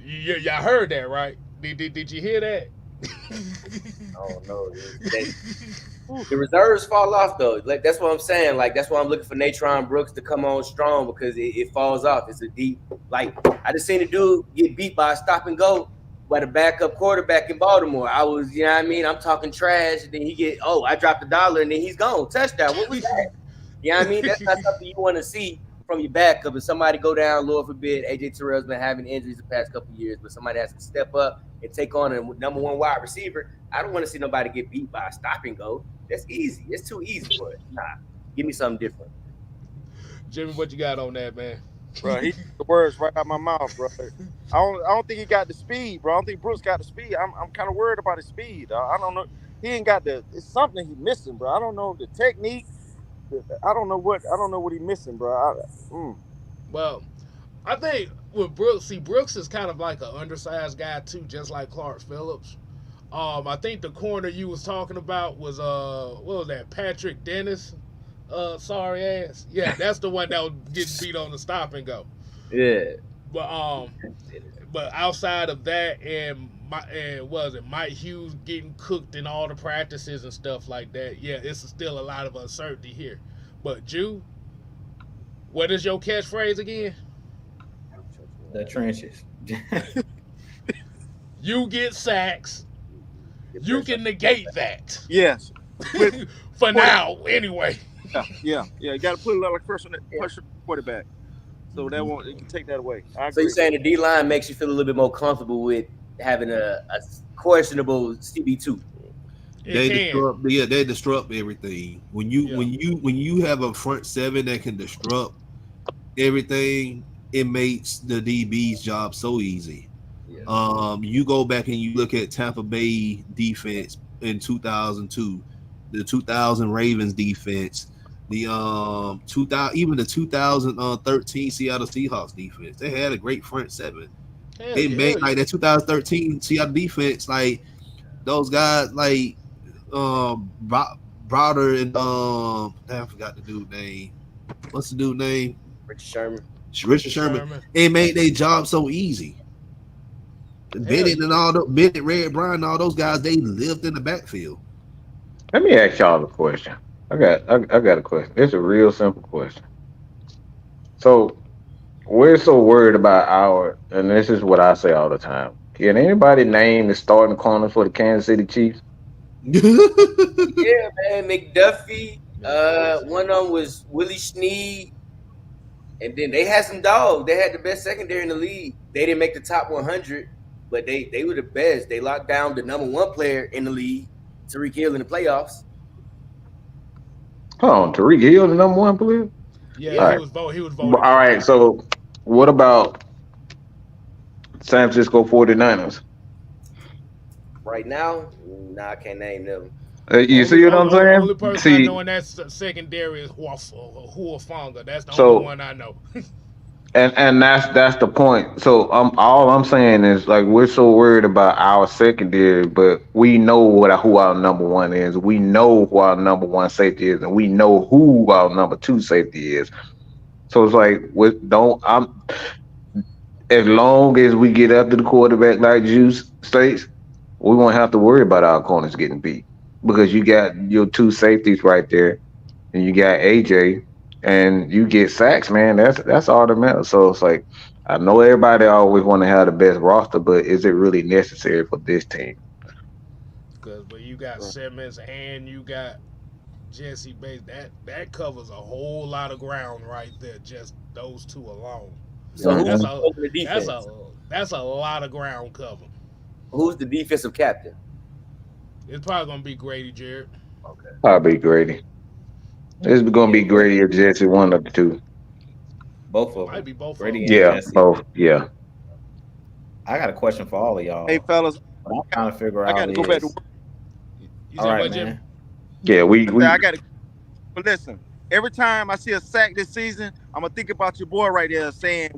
Y'all heard that, right? Did you hear that? Oh no. The reserves fall off though. Like that's what I'm saying. Like that's why I'm looking for Natron Brooks to come on strong because it falls off. It's a deep. Like I just seen a dude get beat by a stop and go by the backup quarterback in Baltimore. I was, you know what I mean? I'm talking trash. And then he I dropped $1 and then he's gone. Touchdown. What was that? You know what I mean? That's not something you want to see from your backup. If somebody go down, Lord forbid, AJ Terrell's been having injuries the past couple of years, but somebody has to step up and take on a number one wide receiver. I don't want to see nobody get beat by a stop and go. That's easy. It's too easy for it. Nah, give me something different. Jimmy, what you got on that, man? Bro, he took the words right out my mouth, bro. I don't think he got the speed, bro. I don't think Brooks got the speed. I'm kind of worried about his speed. I don't know. He ain't got the. It's something he missing, bro. I don't know the technique. I don't know what he missing, bro. Well, I think with Brooks, Brooks is kind of like an undersized guy too, just like Clark Phillips. I think the corner you was talking about was what was that? Patrick Dennis. Sorry ass. Yeah, that's the one that was getting beat on the stop and go. Yeah. But outside of that, and Mike Hughes getting cooked in all the practices and stuff like that. Yeah, it's still a lot of uncertainty here. But Jew, what is your catchphrase again? The trenches. You get sacks. You can negate that. Yes. For now, anyway. Yeah. You got to put a lot of pressure on the quarterback, so that won't. It can take that away. So you're saying the D line makes you feel a little bit more comfortable with having a questionable CB2? They disrupt everything. When you have a front seven that can disrupt everything, it makes the DB's job so easy. Yeah. You go back and you look at Tampa Bay defense in 2002, the 2000 Ravens defense, the 2000 even the 2013 Seattle Seahawks defense. They had a great front seven. They made like that 2013 Seattle defense, like those guys like Browder and I forgot the dude name. What's the dude name? Richard Sherman. It made their job so easy. Bennett and all the Bennett, Red Brian, and all those guys, they lived in the backfield. Let me ask y'all a question. I got a question. It's a real simple question. So we're so worried about and this is what I say all the time. Can anybody name the starting corner for the Kansas City Chiefs? Yeah, man, McDuffie. One of them was Willie Snead, and then they had some dogs. They had the best secondary in the league. They didn't make the top 100, but they were the best. They locked down the number one player in the league, Tyreek Hill, in the playoffs. Hold on, Tyreek Hill, the number one player? Yeah, he was voted. All right, so what about San Francisco 49ers? Right now, I can't name them. You see what I'm saying? The only person I know in that secondary is Huafonga. That's the only one I know. And that's the point. So all I'm saying is, like, we're so worried about our secondary, but we know who our number one is. We know who our number one safety is, and we know who our number two safety is. So it's like, as long as we get after the quarterback like Juice states, we won't have to worry about our corners getting beat, because you got your two safeties right there, and you got AJ. And you get sacks, man. That's all that matters. So it's like, I know everybody always want to have the best roster, but is it really necessary for this team? Because when you got Simmons and you got Jesse Bates, that covers a whole lot of ground right there. Just those two alone. So that's a lot of ground cover. Who's the defensive captain? It's probably gonna be Grady Jarrett. Okay. Probably Grady. It's going to be Grady or Jesse, one of the two. Both of them. Might be both Grady of and them. Jesse. Both. Yeah. I got a question for all of y'all. Hey, fellas. What I'm trying to figure out. I got to go back to work. All right, man. Yeah, I got to. But listen, every time I see a sack this season, I'm going to think about your boy right there saying,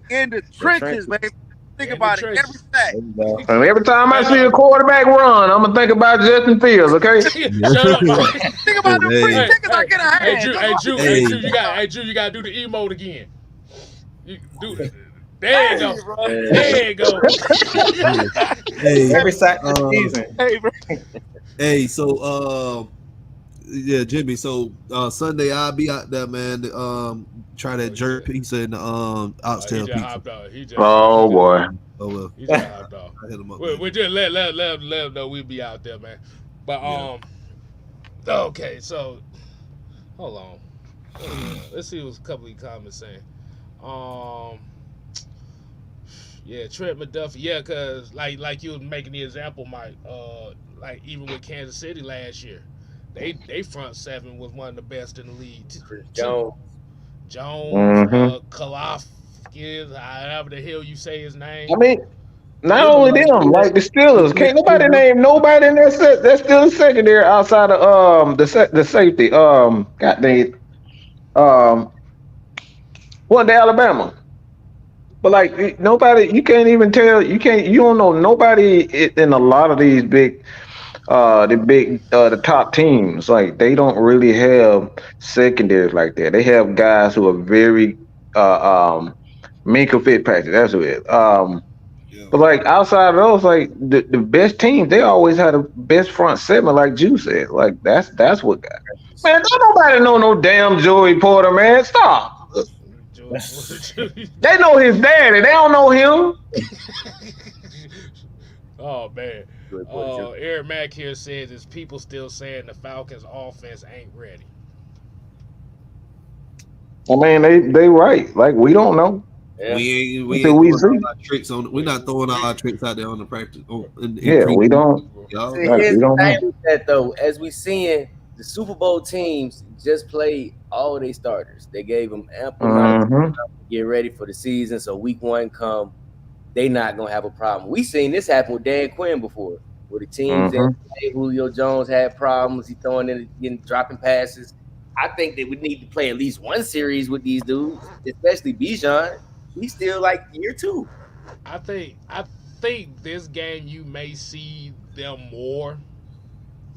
in the trenches, man. Think about it every sack. And every time I see a quarterback run, I'm gonna think about Justin Fields. Okay. Shut up, man. Think about the free tickets I get a hand. Hey, Drew, you gotta do the emote again. You do it. There you go. There you go. Hey, every sack this season. Hey, bro. Hey, so yeah, Jimmy. So Sunday I'll be out there, man. Try that jerk pizza and oxtail pizza. Oh boy. Oh well. He just hopped off. I hit him up. We just let him know we'll be out there, man. But okay, so Hold on. Let's see what a couple of these comments saying. Um, yeah, Trent McDuffie. Yeah, cause like you was making the example, Mike. Like even with Kansas City last year, they front seven was one of the best in the league Chris too. Jones. Jones, Mm-hmm. Kalafkis, however the hell you say his I name. mean, not Yeah, but only like them, you like the said, Steelers. Can't nobody name nobody in that set. That's still the secondary outside of the safety. God dang it. Um, what the Alabama? But like nobody, you can't even tell. You don't know nobody in a lot of these the top teams. Like they don't really have secondaries like that. They have guys who are very Minka Fitzpatrick. That's who it is. yeah. But like outside of those, like the best teams, they always had the best front seven, like Juice said. Like that's what got. Man, don't nobody know no damn Joey Porter, man. Stop. They know his daddy. They don't know him. Oh man. Good boy, Joe. Eric Mack here says is people still saying the Falcons offense ain't ready. I mean, they right. Like we don't know Yeah. We until ain't we throwing see. all our tricks on. We're not throwing all our tricks out there on the practice in Yeah, we preseason, don't. y'all. See, Like here's we the don't thing know. with that though. As we seeing, the Super Bowl teams just played all their starters. They gave them ample amount of time Mm-hmm. to get ready for the season. So week one come, they not gonna have a problem. We seen this happen with Dan Quinn before, where the teams that Mm-hmm. played, Julio Jones had problems. He throwing in, getting dropping passes. I think they would need to play at least one series with these dudes, especially Bijan. He's still like year two. I think this game you may see them more.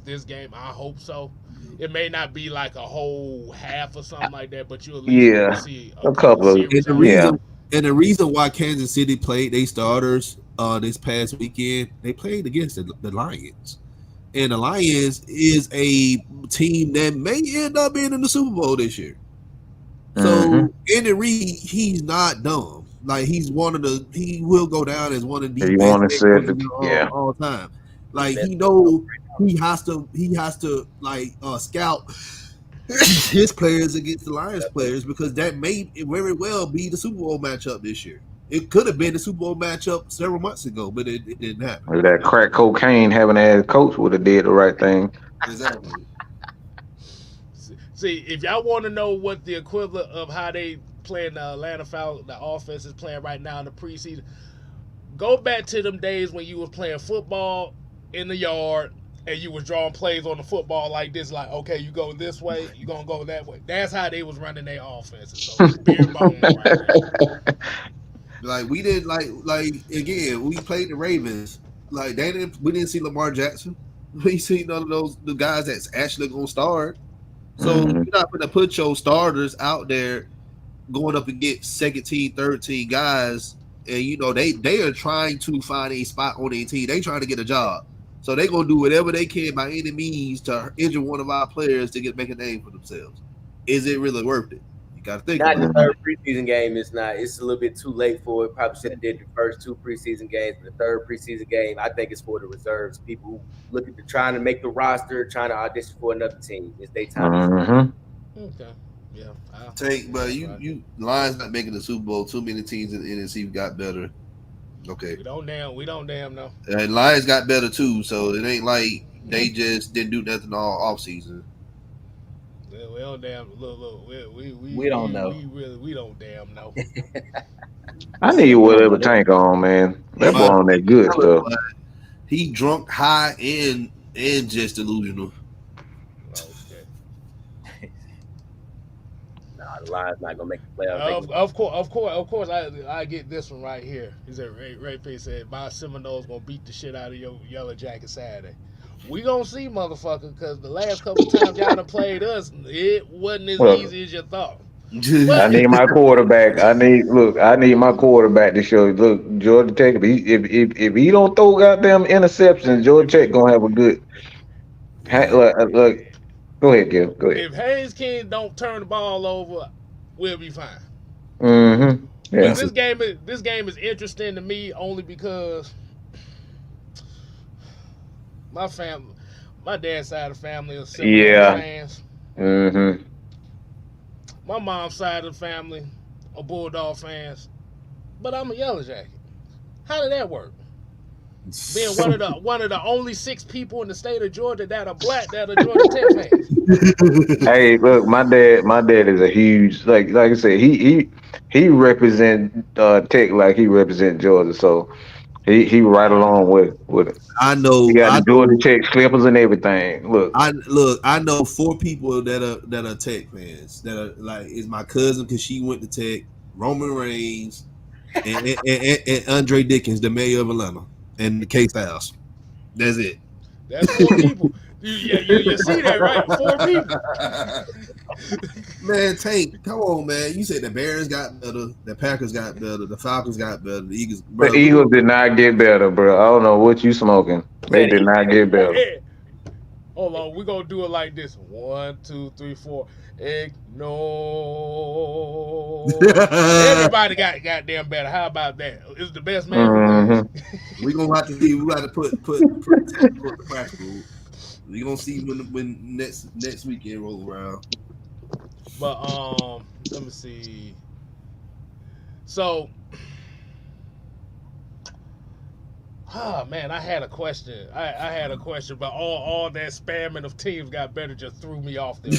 This game, I hope so. It may not be like a whole half or something like that, but you at least want to Yeah, see a a couple couple of And series the out of yeah. them. reason why Kansas City played they starters this past weekend, they played against the Lions. And the Lions is a team that may end up being in the Super Bowl this year. Mm-hmm. So Andy Reid, he's not dumb. Like he will go down as one of the If you best want to head say coaches it, of yeah. all time. He Like messed he up know he has to like scout his players against the Lions players because that may very well be the Super Bowl matchup this year. It could have been the Super Bowl matchup several months ago, but it didn't happen. Maybe that crack cocaine having as coach would have did the right thing. Exactly. See, if y'all want to know what the equivalent of how they playing the Atlanta Falcons, the offense is playing right now in the preseason, go back to them days when you was playing football in the yard and you was drawing plays on the football like this, like, okay, you go this way, you gonna go that way. That's how they was running their offenses. So it's bare bones right there. Like we did like again, we played the Ravens. Like we didn't see Lamar Jackson. We see none of the guys that's actually gonna start. So Mm-hmm. you're not gonna put your starters out there going up against second team, third team guys, and they are trying to find a spot on their team. They trying to get a job. So they're gonna do whatever they can by any means to injure one of our players to make a name for themselves. Is it really worth it? You gotta think Not the about it. third preseason game. It's not. It's a little bit too late for it. Probably should have did the first two preseason games, but the third preseason game, I think it's for the reserves. People who look at trying to make the roster, trying to audition for another team. It's their time. Mm-hmm. Okay. Yeah. But you Lions not making the Super Bowl. Too many teams in the NFC got better. Okay. We don't damn know. And Lions got better too, so it ain't like they just didn't do nothing all off season. We don't damn look. We don't know. We don't damn know. I need whatever tank on, man. That boy on that good stuff. He drunk, high, and just delusional. Okay. Nah, the Lions not gonna make the playoffs. Of course. I get this one right here. He said, Ray P said, my Seminoles gonna beat the shit out of your Yellow Jacket Saturday. We gonna see, motherfucker, because the last couple times y'all done played us, it wasn't as easy as you thought. I need my quarterback. I need my quarterback to show. Look, Georgia Tech. If he don't throw goddamn interceptions, Georgia Tech gonna have a good. Look. Go ahead, Gil. Go ahead. If Haynes King don't turn the ball over, we'll be fine. Mm-hmm. Yeah. This game is interesting to me only because my dad's side of the family is Seminoles fans. Mm-hmm. My mom's side of the family are Bulldog fans, but I'm a Yellow Jacket. How did that work? Being one of the only 6 people in the state of Georgia that are black that are Georgia Tech fans. Hey, look, my dad is a huge like I said, he represent Tech like he represent Georgia, so he right along with it. I He know, got I the Georgia know, Tech slippers and everything. Look, I know 4 people that are Tech fans that are like is my cousin because she went to Tech, Roman Reigns, and Andre Dickens, the mayor of Atlanta, and the K Styles. That's it. That's 4 people. You see that, right? 4 people. Man, Tank, come on, man. You said the Bears got better, the Packers got better, the Falcons got better, the Eagles, the bro. Eagles did not get better, bro. I don't know what you smoking. They did not get better. Hey, hold on, we're gonna do it like this. 1, 2, 3, 4. Ignore. Everybody got goddamn better. How about that? It's the best man who wins. We gonna have to see. We got to put the practical. We gonna see when next weekend rolls around. But let me see. So, man, I had a question. I had a question, but all that spamming of teams got better just threw me off there.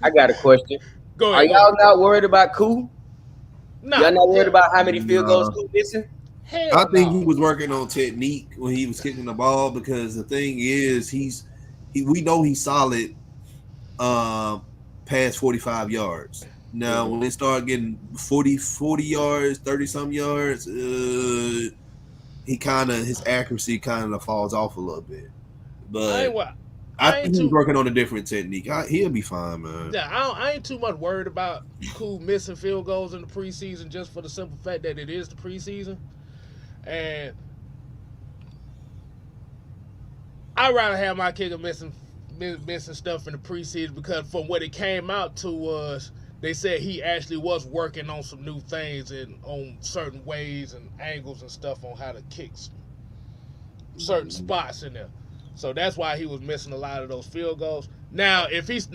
I got a question. Go Are ahead. y'all not worried about Koo? Nah, Y'all not worried about how many field goals Nah. Koo missing? Hell I think no. he was working on technique when he was kicking the ball because the thing is we know he's solid past 45 yards. Now when they start getting 40 yards, 30 some yards, his accuracy kind of falls off a little bit. But I think he's working on a different technique. He'll be fine, man. Yeah, I ain't too much worried about Koo missing field goals in the preseason just for the simple fact that it is the preseason. And I'd rather have my kicker missing stuff in the preseason because from what it came out to was they said he actually was working on some new things and on certain ways and angles and stuff on how to kick certain spots in there. So that's why he was missing a lot of those field goals. Now, if he's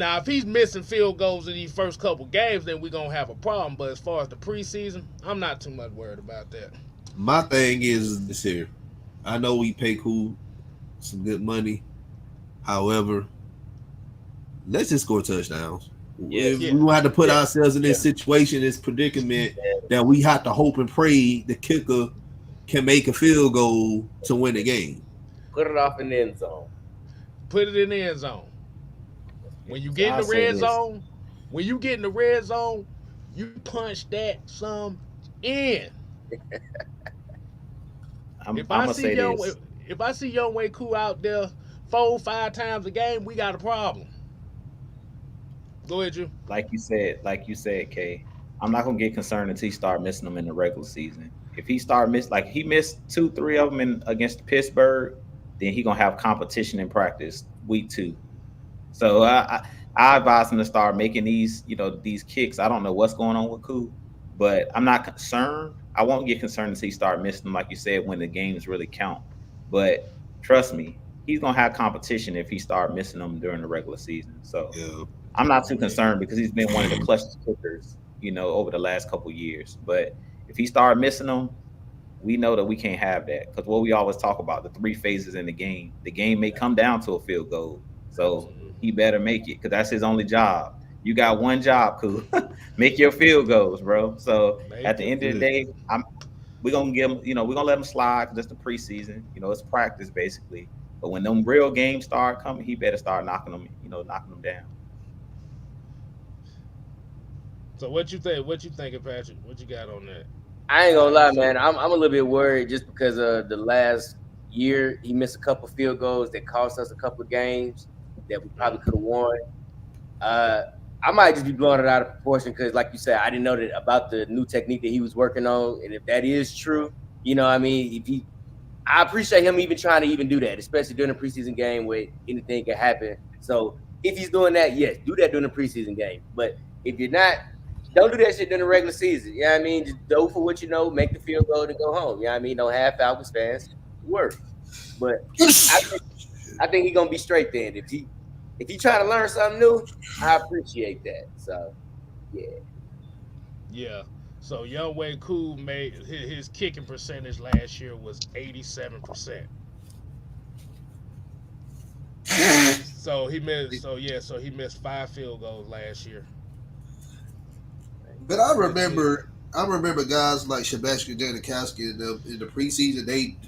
missing field goals in these first couple games, then we're gonna have a problem. But as far as the preseason, I'm not too much worried about that. My thing is this here. I know we pay Koo some good money. However, let's just score touchdowns. We don't have to put ourselves in this situation, this predicament that we have to hope and pray the kicker can make a field goal to win the game. Put it off in the end zone. Put it in the end zone. When you get in the red zone, you punch that some in. If I see Younghoe Koo out there 4-5 times a game, we got a problem. Go ahead, Drew. Like you said, Kay. I'm not gonna get concerned until he start missing them in the regular season. If he he missed 2-3 of them against Pittsburgh, then he gonna have competition in practice week 2. So I advise him to start making these kicks. I don't know what's going on with Koo, but I'm not concerned. I won't get concerned until he start missing them, like you said, when the games really count. But trust me, he's gonna have competition if he start missing them during the regular season. So I'm not too concerned because he's been one of the clutchest kickers, over the last couple of years. But if he start missing them, we know that we can't have that because what we always talk about, the 3 phases in the game may come down to a field goal. So he better make it because that's his only job. You got one job, Koo. Make your field goals, bro. So at the end of the day, we're gonna give him, we're gonna let him slide because it's the preseason. It's practice basically. But when them real games start coming, he better start knocking them down. So what you think? What you thinking, Patrick? What you got on that? I ain't gonna lie, man. I'm a little bit worried just because of the last year he missed a couple field goals that cost us a couple of games that we probably could have won. I might just be blowing it out of proportion because, like you said, I didn't know that about the new technique that he was working on, and if that is true, I appreciate him even trying to even do that, especially during a preseason game where anything can happen. So if he's doing that, yes, do that during the preseason game. But if you're not, don't do that shit during the regular season. You know what I mean? Just go for what you know, make the field goal and go home. You know what I mean? Don't have Falcons fans work. But I think he's gonna be straight then. if you try to learn something new, I appreciate that. So yeah. Yeah. So Young Wei Koo made his kicking percentage last year was 87%. So he missed. So yeah. So he missed 5 field goals last year, But I which is remember, guys like Sebastian Janikowski in the preseason.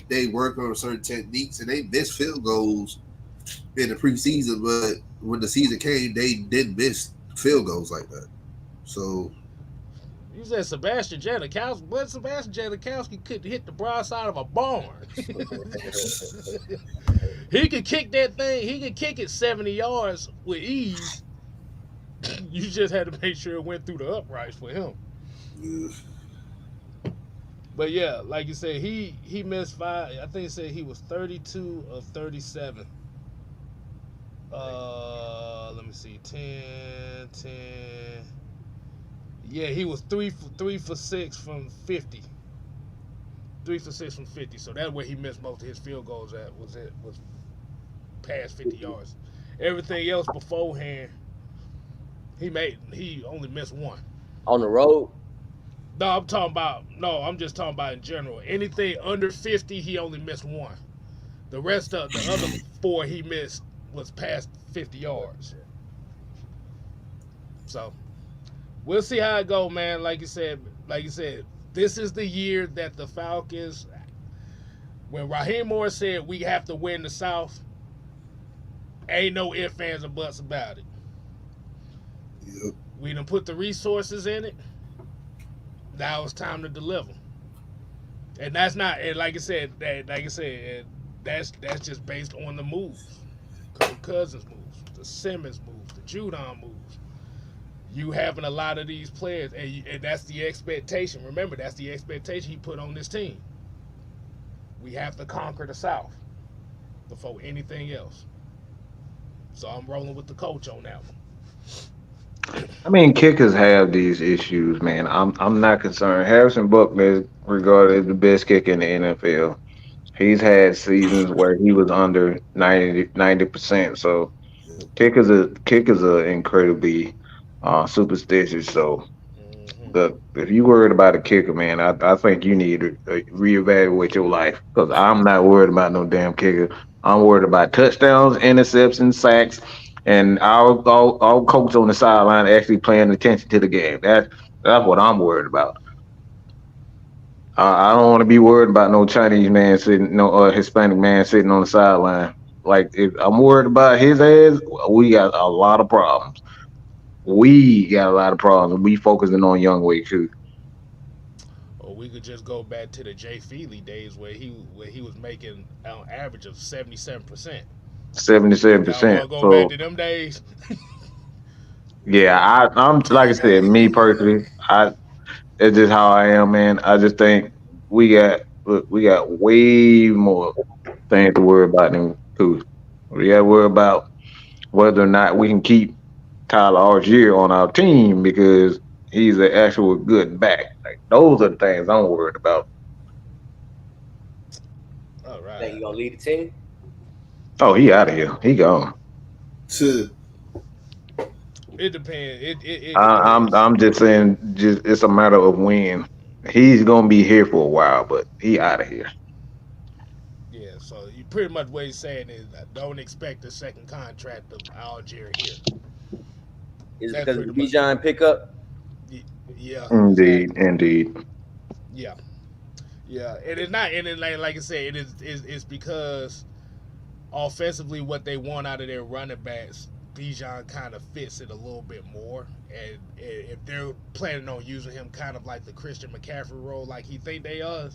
They work on certain techniques and they missed field goals in the preseason. But when the season came, they didn't miss field goals like that. So you said Sebastian Janikowski, but Sebastian Janikowski could hit the broadside of a barn. He could kick that thing. He could kick it 70 yards with ease. You just had to make sure it went through the uprights for him. yeah. But yeah, like you said, he missed 5. I think he said he was 32 of 37. Let me see, 10, 10. Yeah, he was 3 for 6 from 50. 3 for 6 from 50. So that's where he missed most of his field goals at. Was past 50 yards. Everything else beforehand, he only missed 1. On the road. No, I'm just talking about in general. Anything under 50, he only missed 1. The rest of the other 4 he missed was past 50 yards. So we'll see how it go, man. Like you said, this is the year that the Falcons. When Raheem Morris said we have to win the South, ain't no ifs, ands, or buts about it. Yep. We done put the resources in it. Now it's time to deliver. And that's not, and like I said, that's just based on the moves. Kirk Cousins moves, the Simmons moves, the Judon moves. You having a lot of these players, and that's the expectation. Remember, that's the expectation he put on this team. We have to conquer the South before anything else. So I'm rolling with the coach on that one. I mean, kickers have these issues, man. I'm not concerned. Harrison Buckner is regarded as the best kicker in the NFL. He's had seasons where he was under 90%. So Yep. kickers are incredibly superstitious. So Mm-hmm. if you worried about a kicker, man, I think you need to reevaluate your life because I'm not worried about no damn kicker. I'm worried about touchdowns, interceptions, sacks, and our coach on the sideline actually paying attention to the game. That's what I'm worried about. I don't want to be worried about no Chinese man sitting, no Hispanic man sitting on the sideline. Like if I'm worried about his ass, we got a lot of problems. We got a lot of problems. We focusing on young way too. Or we could just go back to the Jay Feely days where he was making on average of 77%. Y'all 77%. want to go back So to them days? yeah, I'm like I said, me personally, it's just how I am, man. I just think we got way more things to worry about than two. We got to worry about whether or not we can keep Tyler Algier on our team because he's an actual good back. Like those are the things I'm worried about. All Think right. you gonna lead the team? Oh, he out of here. He gone. To It depends. It depends. I'm just saying, just it's a matter of when. He's gonna be here for a while, but he out of here. Yeah. So you pretty much what he's saying is don't expect a second contract of Algier here. Is it That's because of pretty the much Bijan pickup? Yeah. Indeed, Exactly. indeed. Yeah. Yeah. And it's not. And it, like I said, it's because offensively what they want out of their running backs, Bijan kind of fits it a little bit more. And if they're planning on using him kind of like the Christian McCaffrey role, like he think they are,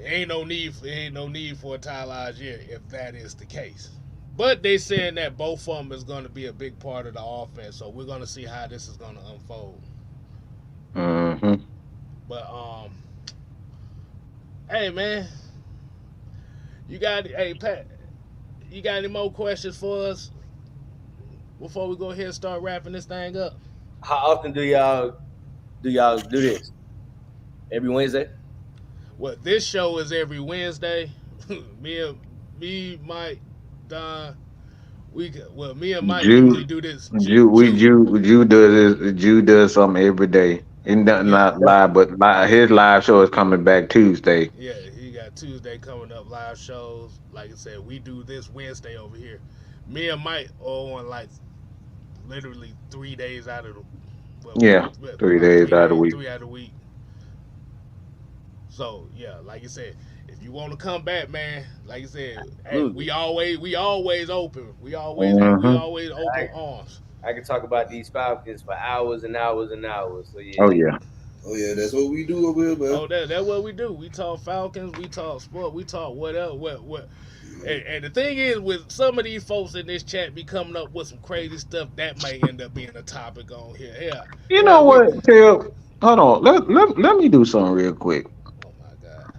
ain't no need for a Tyler Algier if that is the case. But they saying that both of them is going to be a big part of the offense, so we're going to see how this is going to unfold. Hmm. But hey man, hey Pat, you got any more questions for us before we go ahead and start wrapping this thing up? How often do y'all do this? Every Wednesday? Well, this show is every Wednesday. me, Mike, Don, Me and Mike usually do this. Jew does this. Jew does something every day. And not live, but his live show is coming back Tuesday. Yeah, he got Tuesday coming up, live shows. Like I said, we do this Wednesday over here. Me and Mike are on like literally 3 days out of the 3 days out of the week. 3 out of the week. So yeah, like you said, if you want to come back, man, like you said, hey, we always open. We always open arms. I can talk about these Falcons for hours and hours and hours. So yeah. Oh yeah. Oh yeah, that's what we do over here, man. Oh, that's what we do. We talk Falcons, we talk sport, we talk whatever. What. And the thing is, with some of these folks in this chat be coming up with some crazy stuff that may end up being a topic on here. Yeah. You know what, Phil? Hold on. Let me do something real quick. Oh my God.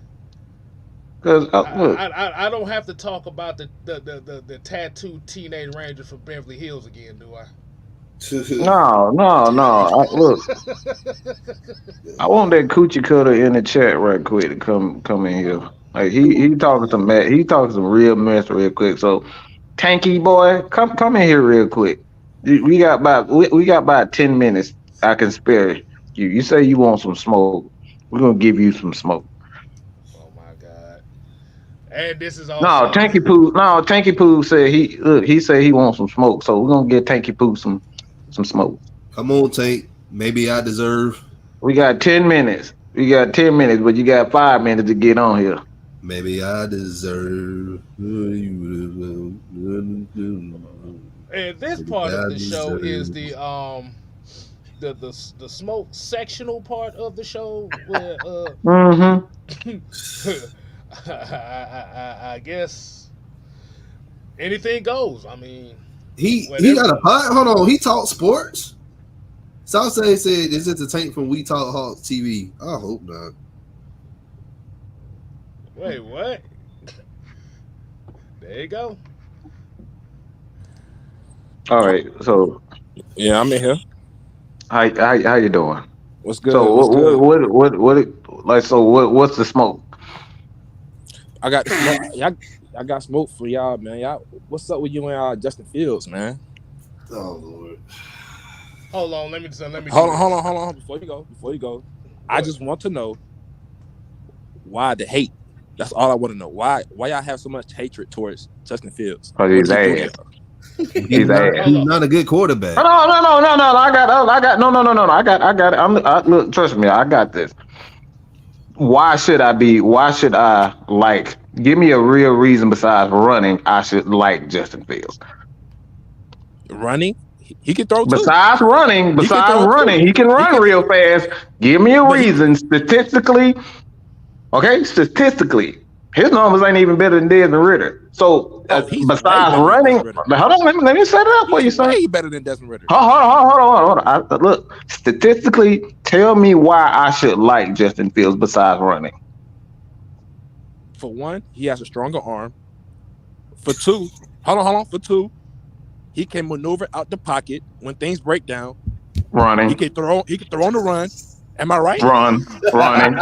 Because I don't have to talk about the tattooed teenage ranger from Beverly Hills again, do I? No. Look, I want that coochie cutter in the chat right quick to come in here. Like he talking some mess. He talking some real mess real quick. So, Tanky boy, come in here real quick. We got about 10 minutes. I can spare you. You say you want some smoke. We're gonna give you some smoke. Oh my God! And this is all. No, Tanky Poo said he said he wants some smoke. So we're gonna give Tanky Poo some smoke. Come on, Tank. Maybe I deserve. We got 10 minutes. But you got 5 minutes to get on here. Maybe I deserve. And this part of the show is the smoke sectional part of the show where I guess anything goes. I mean, he got a pot. Hold on, he talked sports. Southside said, "Is it the Tank from We Talk Hawks TV?" I hope not. Wait, what? There you go. All right, so yeah, I'm in here. How you doing? What's good? So what's the smoke? I got smoke. I got smoke for y'all, man. Y'all, what's up with you and Justin Fields, man? Oh Lord. Hold on, let me. Hold on. Before you go, I just want to know why the hate. That's all I want to know. Why y'all have so much hatred towards Justin Fields? Because he's ass. He's not a good quarterback. No. I got it. Look, trust me, I got this. Why should I like? Give me a real reason besides running. I should like Justin Fields. Running, he can throw. Besides running, he can run real fast. Give me a reason statistically. Okay, statistically, his numbers ain't even better than Desmond Ridder. So besides running, hold on, let me set it up for you, son. Way better than Desmond Ridder. Hold on. Look, statistically, tell me why I should like Justin Fields besides running. For one, he has a stronger arm. For two, hold on. For two, he can maneuver out the pocket when things break down. Running. He can throw on the run. Am I right? Running.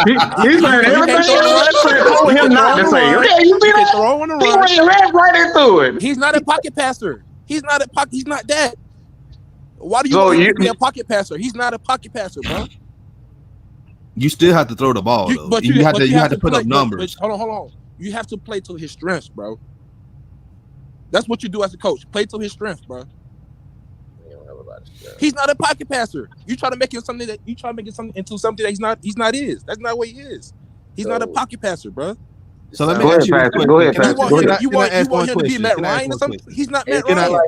He's saying everything. Told him not to say. Okay, you see that? Throw on the He run. ran right into it. He's not a pocket passer. He's not that. Why do you want him to be a pocket passer? He's not a pocket passer, bro. You still have to throw the ball, though. But you have to put up numbers. Hold on. You have to play to his strengths, bro. That's what you do as a coach. Play to his strengths, bro. He's not a pocket passer. You try to make him something into something that he's not is. That's not what he is. He's not a pocket passer, bro. So let me ask you a question. Go ahead, Patrick. You want him to be Matt Ryan or something? He's not Matt Ryan.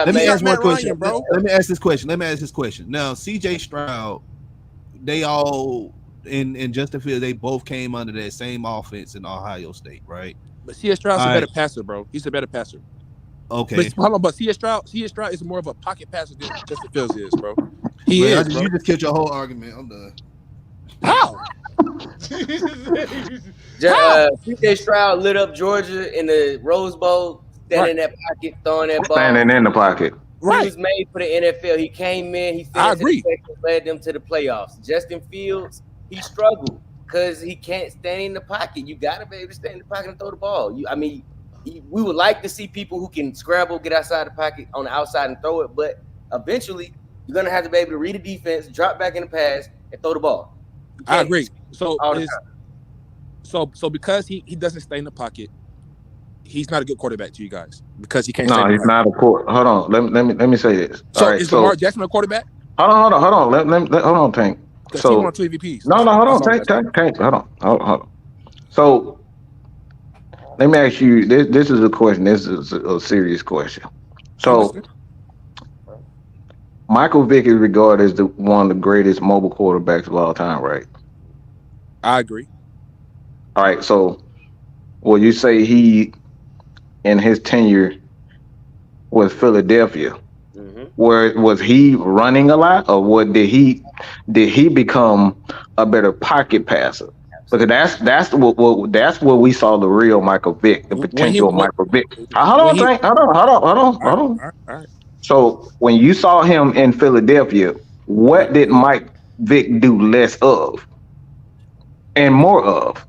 Let me ask one question, bro. Let me ask this question. Now, CJ Stroud, they all in Justin Fields, they both came under that same offense in Ohio State, right? But CJ Stroud's a better passer, bro. He's a better passer. Okay. But CJ Stroud is more of a pocket passer than Justin Fields is, bro. You just killed your whole argument. I'm done. How? CJ Stroud lit up Georgia in the Rose Bowl, standing in that pocket, throwing that ball. Standing in the pocket. Right. He was made for the NFL. He came in, he finished the section, led them to the playoffs. Justin Fields, he struggled because he can't stand in the pocket. You got to be able to stand in the pocket and throw the ball. we would like to see people who can scramble, get outside the pocket on the outside and throw it, but eventually you're gonna have to be able to read the defense, drop back in the pass, and throw the ball. I agree. So all the is so because he doesn't stay in the pocket, he's not a good quarterback to you guys because he can't. No, he's not a quarter. Hold on. Let me say this. So All right, is Lamar Jackson a quarterback? Hold on. Hold on, Tank. Because So he won 2 MVPs. hold on, Tank. Hold on. So let me ask you. This is a question. This is a serious question. So Michael Vick is regarded as one of the greatest mobile quarterbacks of all time, right? I agree. All right. So, will you say he, in his tenure with Philadelphia, where was he running a lot, or what did he become a better pocket passer? Because that's what we saw the real Michael Vick, the potential of Michael Vick. Hold on. All right. So when you saw him in Philadelphia, what did Mike Vick do less of and more of?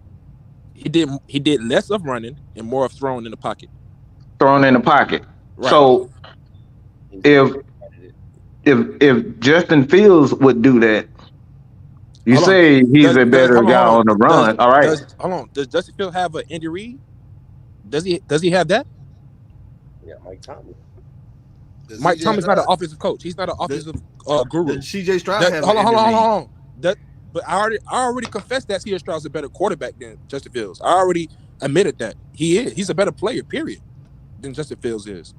He did less of running and more of throwing in the pocket. Right. So if Justin Fields would do that, you say he's a better guy on the run. All right. Does Justin Fields have an Andy Reid? Does he have that? Yeah, Mike Tomlin. Mike Tomlin's not an offensive coach. He's not an offensive guru. CJ Stroud. Hold on. But I already confessed that CJ Stroud's a better quarterback than Justin Fields. I already admitted that he is. He's a better player, period, than Justin Fields is.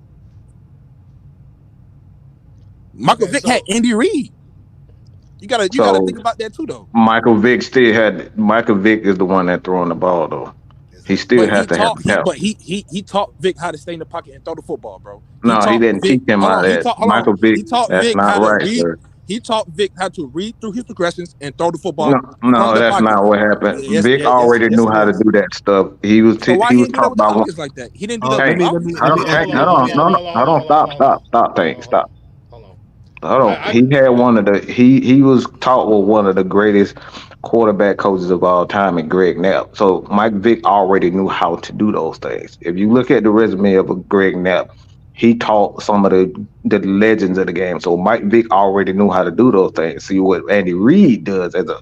Michael Vick had Andy Reid. You gotta think about that too, though. Michael Vick is the one that throwing the ball, though. He still has to have help. But he taught Vic how to stay in the pocket and throw the football, bro. He didn't teach him how that. Michael Vick, that's not right, sir. He taught Vic how to read through his progressions and throw the football. No, that's not what happened. Vic already knew how to do that stuff. He was taught about like that. He didn't do that. Stop. Hold on. He had he was taught with one of the greatest quarterback coaches of all time, and Greg Knapp. So Mike Vick already knew how to do those things. If you look at the resume of a Greg Knapp, he taught some of the legends of the game. So Mike Vick already knew how to do those things. See what Andy Reid does as an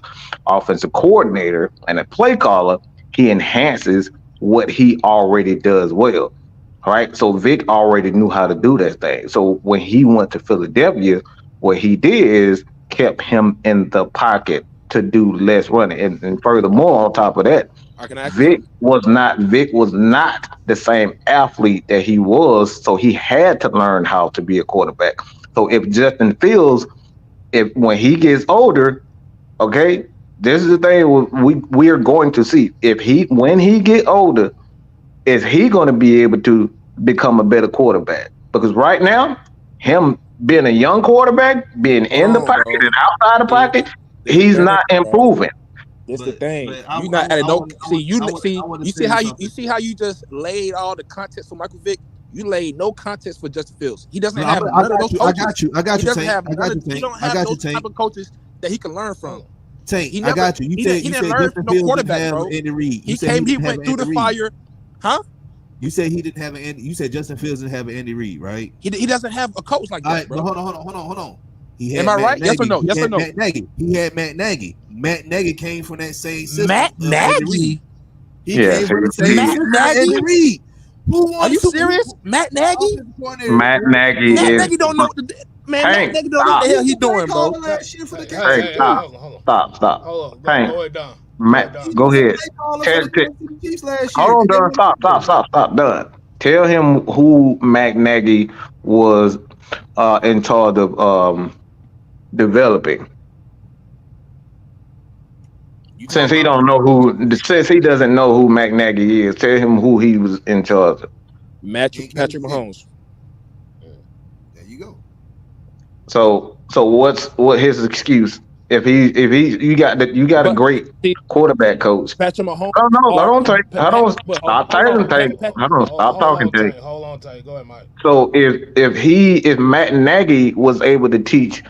offensive coordinator and a play caller, he enhances what he already does well. All right. So Vic already knew how to do that thing. So when he went to Philadelphia, what he did is kept him in the pocket to do less running. And furthermore, on top of that, Vic was not the same athlete that he was, so he had to learn how to be a quarterback. So if Justin Fields, when he gets older, okay, this is the thing we are going to see. When he get older, is he going to be able to become a better quarterback? Because right now, him being a young quarterback, being in the pocket and outside the pocket, he's not improving. That's the thing. You not adding no. You see how you just laid all the context for Michael Vick. You laid no context for Justin Fields. He doesn't have none of those coaches. I got you. He don't have those type of coaches that he can learn from. Tank, I got you. You said Justin Fields didn't have Andy Reid. He went through the fire, huh? You said he didn't have an Andy. You said Justin Fields didn't have an Andy Reid, right? He doesn't have a coach like that, right, bro. Hold on. Am I right? Yes or no? Yes or no? He had Matt Nagy. Matt Nagy came from that same system. Matt Nagy? He came from the same system. Andy Reid. Are you serious? Matt Nagy? Matt Nagy don't know what Matt Nagy don't know what the hell he's doing, bro. Stop. Hold on, bro. Go ahead, Don. Matt, go ahead. Hold on, Don. Stop, Don. Tell him who Matt Nagy was in charge of developing. Since he doesn't know who Matt Nagy is, tell him who he was in charge of. Patrick Mahomes. There you go. So what his excuse? If you got a great quarterback coach. Patrick Mahomes. Stop talking to him. Hold on, Tay. Go ahead, Mike. So if Matt Nagy was able to teach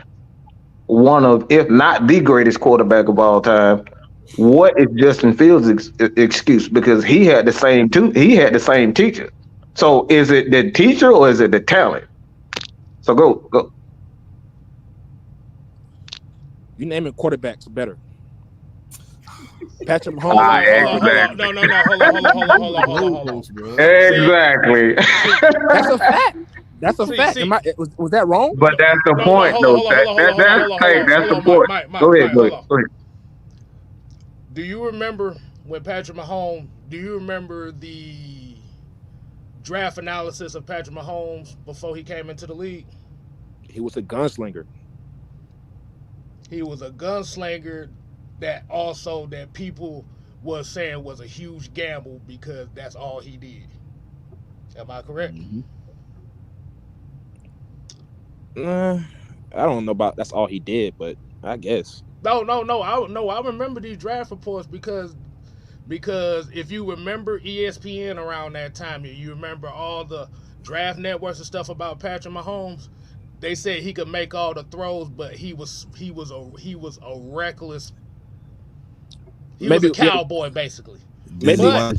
one of, if not the greatest quarterback of all time, what is Justin Fields' excuse? Because he had the same teacher. So is it the teacher or is it the talent? So go. You naming quarterbacks better. Patrick Hold Mahomes. on. No. Hold on. Exactly. That's a fact. That's a fact. Was that wrong? But that's the point, though. That's the point. Go ahead. Do you remember when Patrick Mahomes? Do you remember the draft analysis of Patrick Mahomes before he came into the league? He was a gunslinger. He was a gunslinger that people was saying was a huge gamble because that's all he did. Am I correct? I don't know about that's all he did, but I guess. No. I remember these draft reports because if you remember ESPN around that time, you remember all the draft networks and stuff about Patrick Mahomes. They said he could make all the throws, but he was a reckless. He was a cowboy, basically. This is why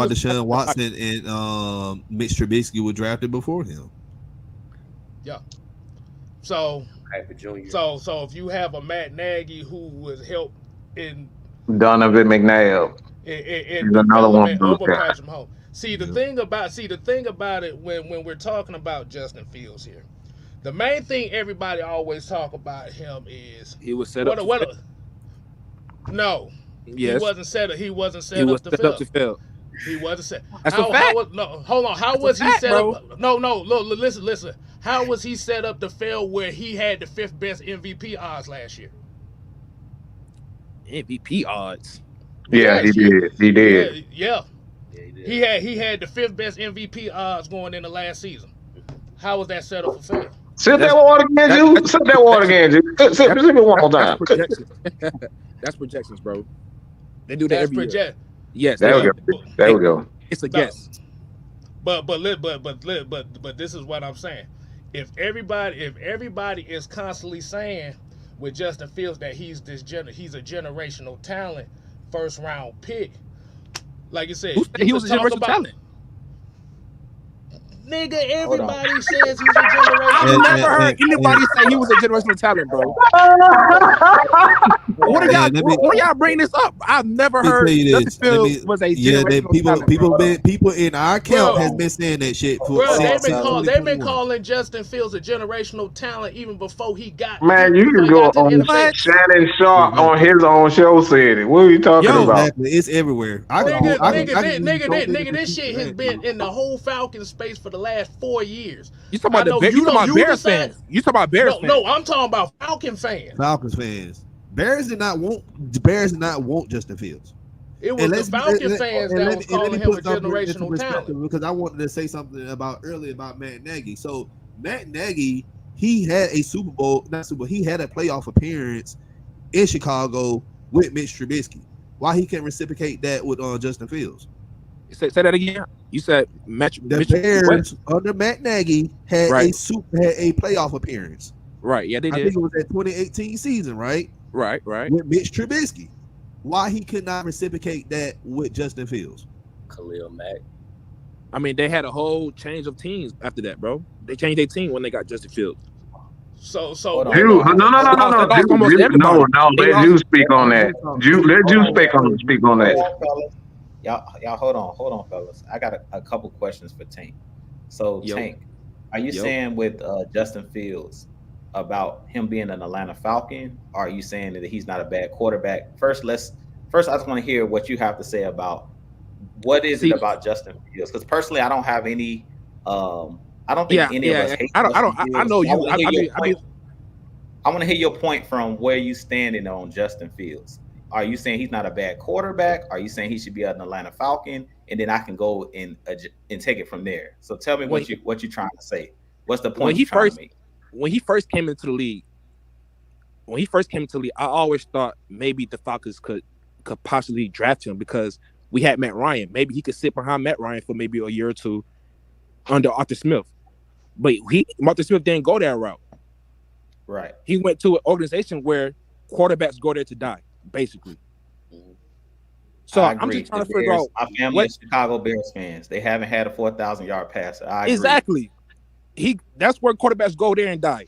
Deshaun Watson and Mitch Trubisky were drafted before him. Yeah. So if you have a Matt Nagy who was helped in Donovan McNabb, in another one over Patrick Mahomes. See the thing about it when we're talking about Justin Fields here, the main thing everybody always talk about him is he was set up. No, yes. He wasn't set up. He wasn't set up to fail. He wasn't set. That's a fact. Hold on. How was he set up? No. Look, listen. How was he set up to fail where he had the 5th best MVP odds last year? MVP odds. Yeah, he did. Yeah. He had the 5th best MVP odds going into last season. How was that set up for fail? Sip that water again, Jude. Sip it one more time. That's projections, bro. They do that every year. Yes. There we go. It's a guess. But this is what I'm saying. If everybody is constantly saying with Justin Fields that he's a generational talent, 1st round pick, like you said, he was a generational talent. Nigga, everybody says he's a generational. I've never heard anybody say he was a generational talent, bro. What y'all bring this up? I've never heard Justin Fields was a generational talent. People in our camp has been saying that shit. They've been calling Justin Fields a generational talent even before he got. Man, you can go on Shannon Sharp on his own show said it. What are you talking about? Exactly. It's everywhere. Nigga, this shit has been in the whole Falcons space for the last 4 years. You talking about Bears fans? You talking about Bears fans? No, I'm talking about Falcons fans. Bears did not want Justin Fields. It was the Falcon fans that was calling him a generational talent. Because I wanted to say something earlier about Matt Nagy. So Matt Nagy, he had a he had a playoff appearance in Chicago with Mitch Trubisky. Why he can't reciprocate that with Justin Fields? Say that again. You said the Bears under Matt Nagy had a playoff appearance. Right. Yeah, they did. I think it was that 2018 season, right? Right. With Mitch Trubisky. Why he could not reciprocate that with Justin Fields? Khalil Mack. I mean, they had a whole change of teams after that, bro. They changed their team when they got Justin Fields. No. Let you speak on that. Let you speak on that. Y'all, hold on, fellas. I got a couple questions for Tank. So, Tank, are you saying with Justin Fields about him being an Atlanta Falcon, or are you saying that he's not a bad quarterback? First, I just want to hear what you have to say about what is it about Justin Fields? Because personally, I don't have any. I don't think any of us hate. I know you. I want to hear your point from where you standing on Justin Fields. Are you saying he's not a bad quarterback? Are you saying he should be an Atlanta Falcon? And then I can go and take it from there. So tell me what you're trying to say. What's the point you're trying to make? When he first came into the league, I always thought maybe the Falcons could possibly draft him because we had Matt Ryan. Maybe he could sit behind Matt Ryan for maybe a year or two under Arthur Smith. But Arthur Smith didn't go that route. Right. He went to an organization where quarterbacks go there to die, basically. So I I'm agree. just trying The to figure Bears, out my family what is Chicago Bears fans. They haven't had a 4,000-yard passer. I agree. exactly. That's where quarterbacks go there and die.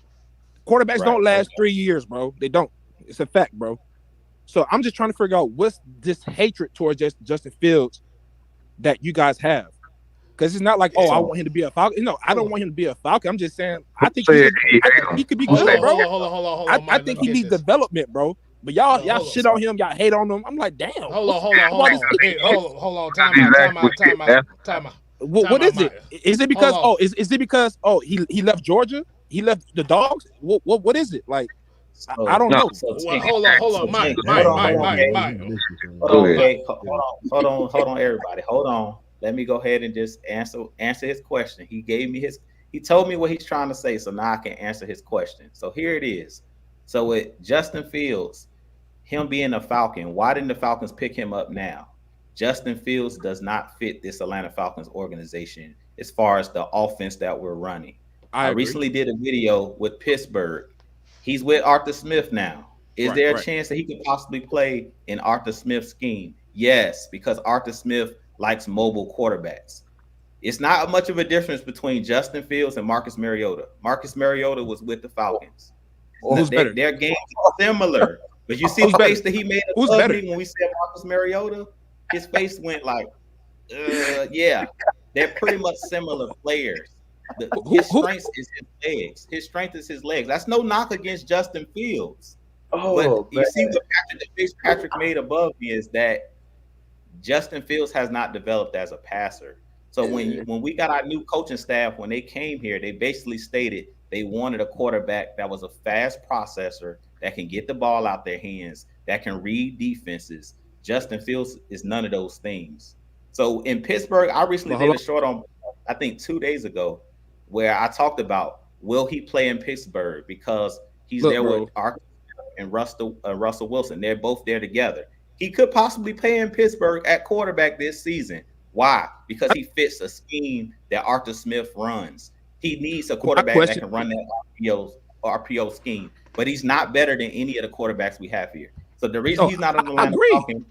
Quarterbacks Right. don't last Okay. 3 years, bro. They don't. It's a fact, bro. So I'm just trying to figure out what's this hatred towards Justin Fields that you guys have. Because it's not like, I So want him to be a Falcon. No, I don't want him to be a Falcon. I'm just saying I think Said he I think hates he could be Hold good, on, bro. hold on, I Mike. think Let he me needs get this. development, bro. But y'all Hold on. shit on him, y'all hate on him. I'm like, damn. Hold on. Hey, hold on. Time out. What is it? Mike. Is it because Hold on. is it because he left Georgia? He left the dogs? What is it? Like I don't know. So Well, Tank, hold on, Mike. Hold on, Kate. Go ahead. Okay, hold on, everybody. Hold on. Let me go ahead and just answer his question. He told me what he's trying to say, so now I can answer his question. So here it is. So with Justin Fields, him being a Falcon, why didn't the Falcons pick him up now? Justin Fields does not fit this Atlanta Falcons organization as far as the offense that we're running. I recently did a video with Pittsburgh. He's with Arthur Smith now. Is there a chance that he could possibly play in Arthur Smith's scheme? Yes, because Arthur Smith likes mobile quarterbacks. It's not much of a difference between Justin Fields and Marcus Mariota. Marcus Mariota was with the Falcons. Who's better? Their games are similar. But you see the face that he made Who's of better? me when we said Marcus Mariota? His face went like, yeah. They're pretty much similar players. His strength is his legs. His strength is his legs. That's no knock against Justin Fields. But you see what the face Patrick made above me is that Justin Fields has not developed as a passer. So when we got our new coaching staff, when they came here, they basically stated they wanted a quarterback that was a fast processor, that can get the ball out their hands, that can read defenses. Justin Fields is none of those things. So in Pittsburgh, I recently did a short on, I think 2 days ago, where I talked about will he play in Pittsburgh because he's there with Arthur and Russell Wilson. They're both there together. He could possibly play in Pittsburgh at quarterback this season. Why? Because he fits a scheme that Arthur Smith runs. He needs a quarterback that can run that RPO scheme, but he's not better than any of the quarterbacks we have here. So the reason he's not on the line, the reason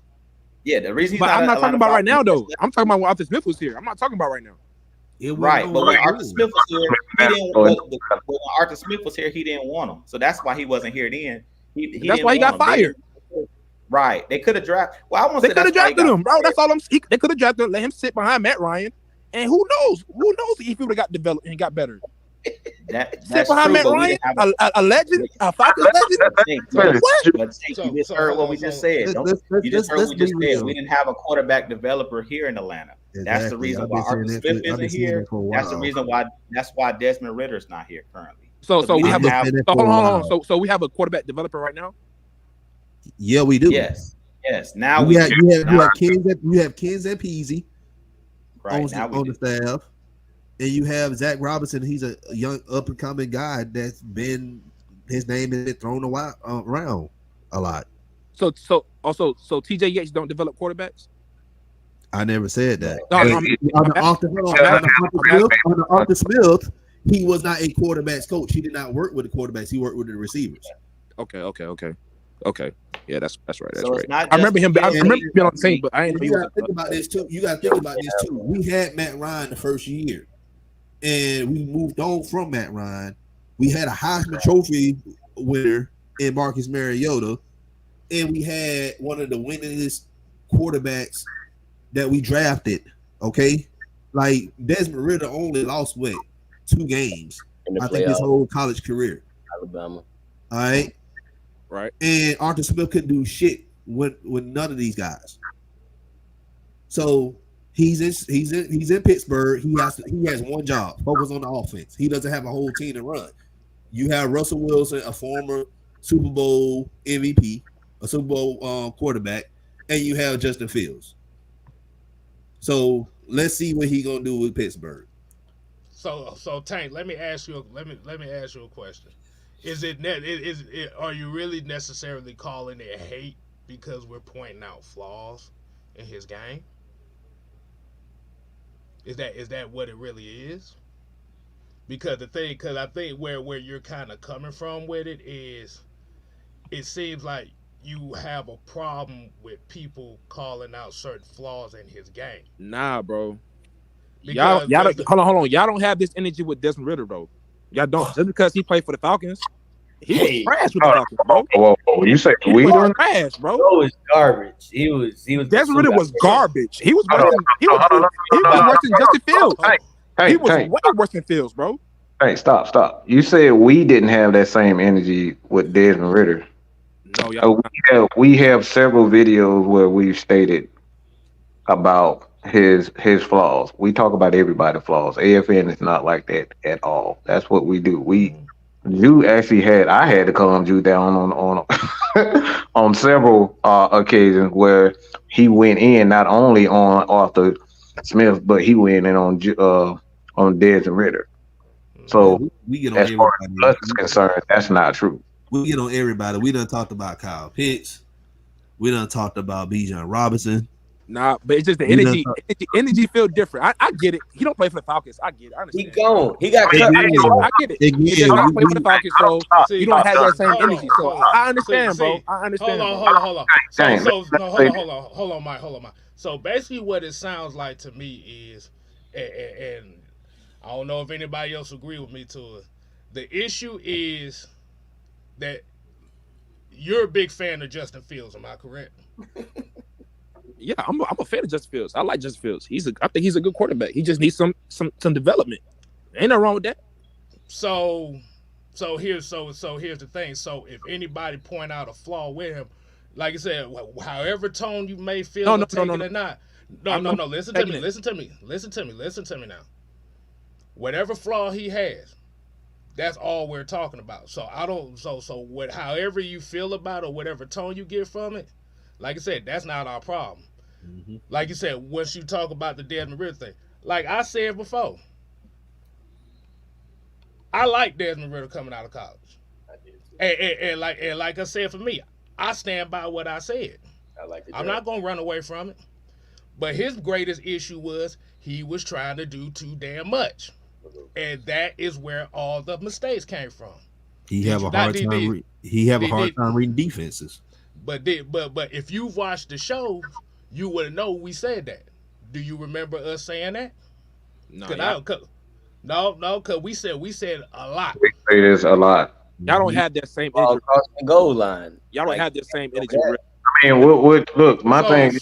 he's but not. I'm not talking about right now, though. I'm talking about when Arthur Smith was here. I'm not talking about right now. Right, but when Arthur Smith was here, he didn't. When Arthur Smith was here, he didn't want him, so that's why he wasn't here then. That's why he got fired. Right, they could have drafted. Well, I want to say they could have drafted him, bro. That's all they could have drafted him, let him sit behind Matt Ryan, and who knows if he would have got developed and got better. Sit behind Matt Ryan, a legend, a Falcons legend. But you just heard what we just said. You just heard what we just said. We didn't have a quarterback developer here in Atlanta. That's the reason why Arthur Smith isn't here. That's the reason why. That's why Desmond Ritter's not here currently. So we have hold on. So we have a quarterback developer right now. Yeah, we do. Yes. Now you have Kens and Peasy on the staff, and you have Zach Robinson. He's a young up and coming guy that's been his name has been thrown around a lot. So TJ Yates don't develop quarterbacks. I never said that. No, Arthur Smith, he was not a quarterbacks coach. He did not work with the quarterbacks. He worked with the receivers. Okay. Yeah, that's right. That's so right. I remember him. I remember being on the team, but I ain't. You got to think about this too. We had Matt Ryan the first year, and we moved on from Matt Ryan. We had a Heisman Trophy winner in Marcus Mariota, and we had one of the winningest quarterbacks that we drafted. Okay, like Desmond Ridder only lost 2 games. I think his whole college career. Alabama. All right. Right. And Arthur Smith couldn't do shit with none of these guys. So he's in Pittsburgh. He has one job: focus on the offense. He doesn't have a whole team to run. You have Russell Wilson, a former Super Bowl MVP, a Super Bowl quarterback, and you have Justin Fields. So let's see what he's gonna do with Pittsburgh. So Tank, let me ask you a question. Are you really necessarily calling it hate because we're pointing out flaws in his game? Is that what it really is? Because I think where you're kind of coming from with it is, it seems like you have a problem with people calling out certain flaws in his game. Nah, bro. Because Y'all hold on. Y'all don't have this energy with Desmond Ridder, though. Y'all don't. Just because he played for the Falcons, he was trash with the Falcons, bro. Whoa. You say He we was doing? trash, bro. Bro was garbage. He was. Desmond Ridder was garbage. He was worse than Justin Fields. He was way worse than Fields, bro. Hey, stop. You said we didn't have that same energy with Desmond Ridder. No, y'all. We have several videos where we've stated about his flaws. We talk about everybody's flaws. AFN is not like that at all. That's what we do. Jew actually I had to calm Jew down on on several occasions where he went in not only on Arthur Smith, but he went in on Desmond Ridder. So we get on as far as everybody. us is concerned, that's not true. We get on everybody. We done talked about Kyle Pitts. We done talked about Bijan Robinson. Nah, but it's just the energy. Energy feel different. I get it. He don't play for the Falcons. I get it. I understand. He gone. He got cut. I get it. He does not play for the Falcons, so you don't have that same energy. So I understand, bro. I understand. Hold on. Hold on, Mike. So basically, what it sounds like to me is, and I don't know if anybody else agree with me to it. The issue is that you're a big fan of Justin Fields. Am I correct? Yeah, I'm a fan of Justin Fields. I like Justin Fields. I think he's a good quarterback. He just needs some development. Ain't no wrong with that. So here's the thing. So if anybody point out a flaw with him, like I said, however tone you may feel or take it or not. No. Listen to me now. Whatever flaw he has, that's all we're talking about. So however you feel about it or whatever tone you get from it, like I said, that's not our problem. Mm-hmm. Like you said, once you talk about the Desmond Ridder thing, like I said before, I like Desmond Ridder coming out of college. I did. And like I said, for me, I stand by what I said. I'm not gonna run away from it. But his greatest issue was he was trying to do too damn much. And that is where all the mistakes came from. He have a hard time reading defenses. But if you've watched the show, you would know we said that. Do you remember us saying that? No. Because we said a lot. We say this a lot. Y'all don't have that same energy. Across the goal line. Y'all don't have that same energy. I mean, look, my thing.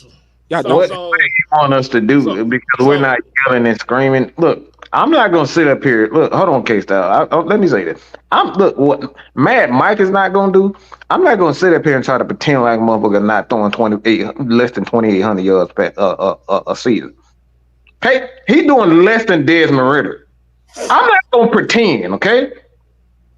What you want us to do because we're not yelling and screaming. Look, I'm not gonna sit up here. Look, hold on, K-Style. Let me say this. What Mad Mike is not gonna do. I'm not gonna sit up here and try to pretend like motherfucker not throwing less than 2,800 yards a season. Okay, he doing less than Desmond Ridder. I'm not gonna pretend. Okay,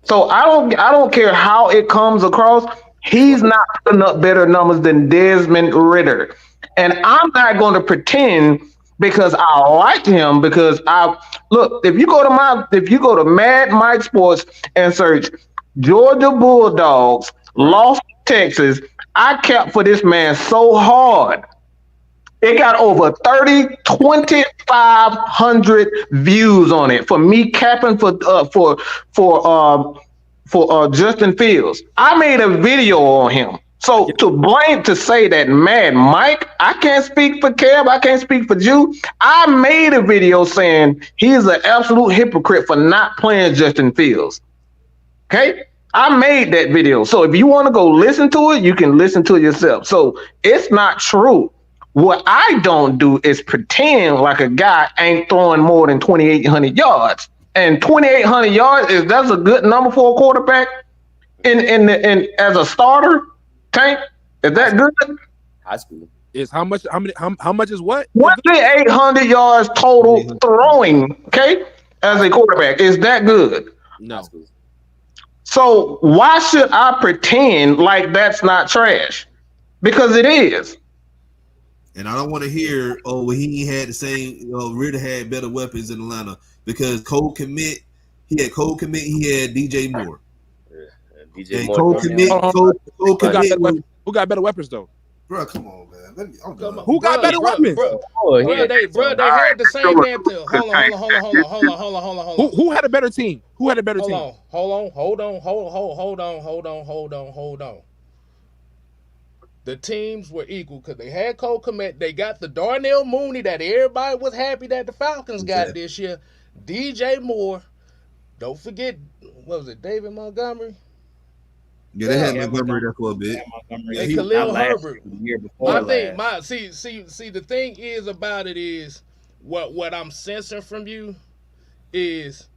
so I don't care how it comes across. He's not putting up better numbers than Desmond Ridder. And I'm not going to pretend because I like him because if you go to Mad Mike Sports and search Georgia Bulldogs lost Texas, I capped for this man so hard. It got over 2,500 views on it for me capping for Justin Fields. I made a video on him. So to say that Mad Mike, I can't speak for Kev, I can't speak for Jew. I made a video saying he's an absolute hypocrite for not playing Justin Fields. Okay? I made that video. So if you want to go listen to it, you can listen to it yourself. So it's not true. What I don't do is pretend like a guy ain't throwing more than 2,800 yards. And 2,800 yards that's a good number for a quarterback in as a starter. Tank, is that good? High school is how much? How much is what? 2,800 yards total throwing. Okay, as a quarterback, is that good? No. So why should I pretend like that's not trash? Because it is. And I don't want to hear, he had the same. Ridder had better weapons in Atlanta because Cole Kmet. He had DJ Moore. DJ Moore. Who got better weapons though? Bro, come on, man. Who got better weapons? Bro, they had the same damn thing. Hold on. Who had a better team? Hold on. the teams were equal because they had Cole Kmet. They got the Darnell Mooney that everybody was happy that the Falcons got this year. DJ Moore. Don't forget, what was it, David Montgomery? Yeah, they had Montgomery there for a bit. And Khalil Herbert. The year before See, the thing is about it is what I'm sensing from you is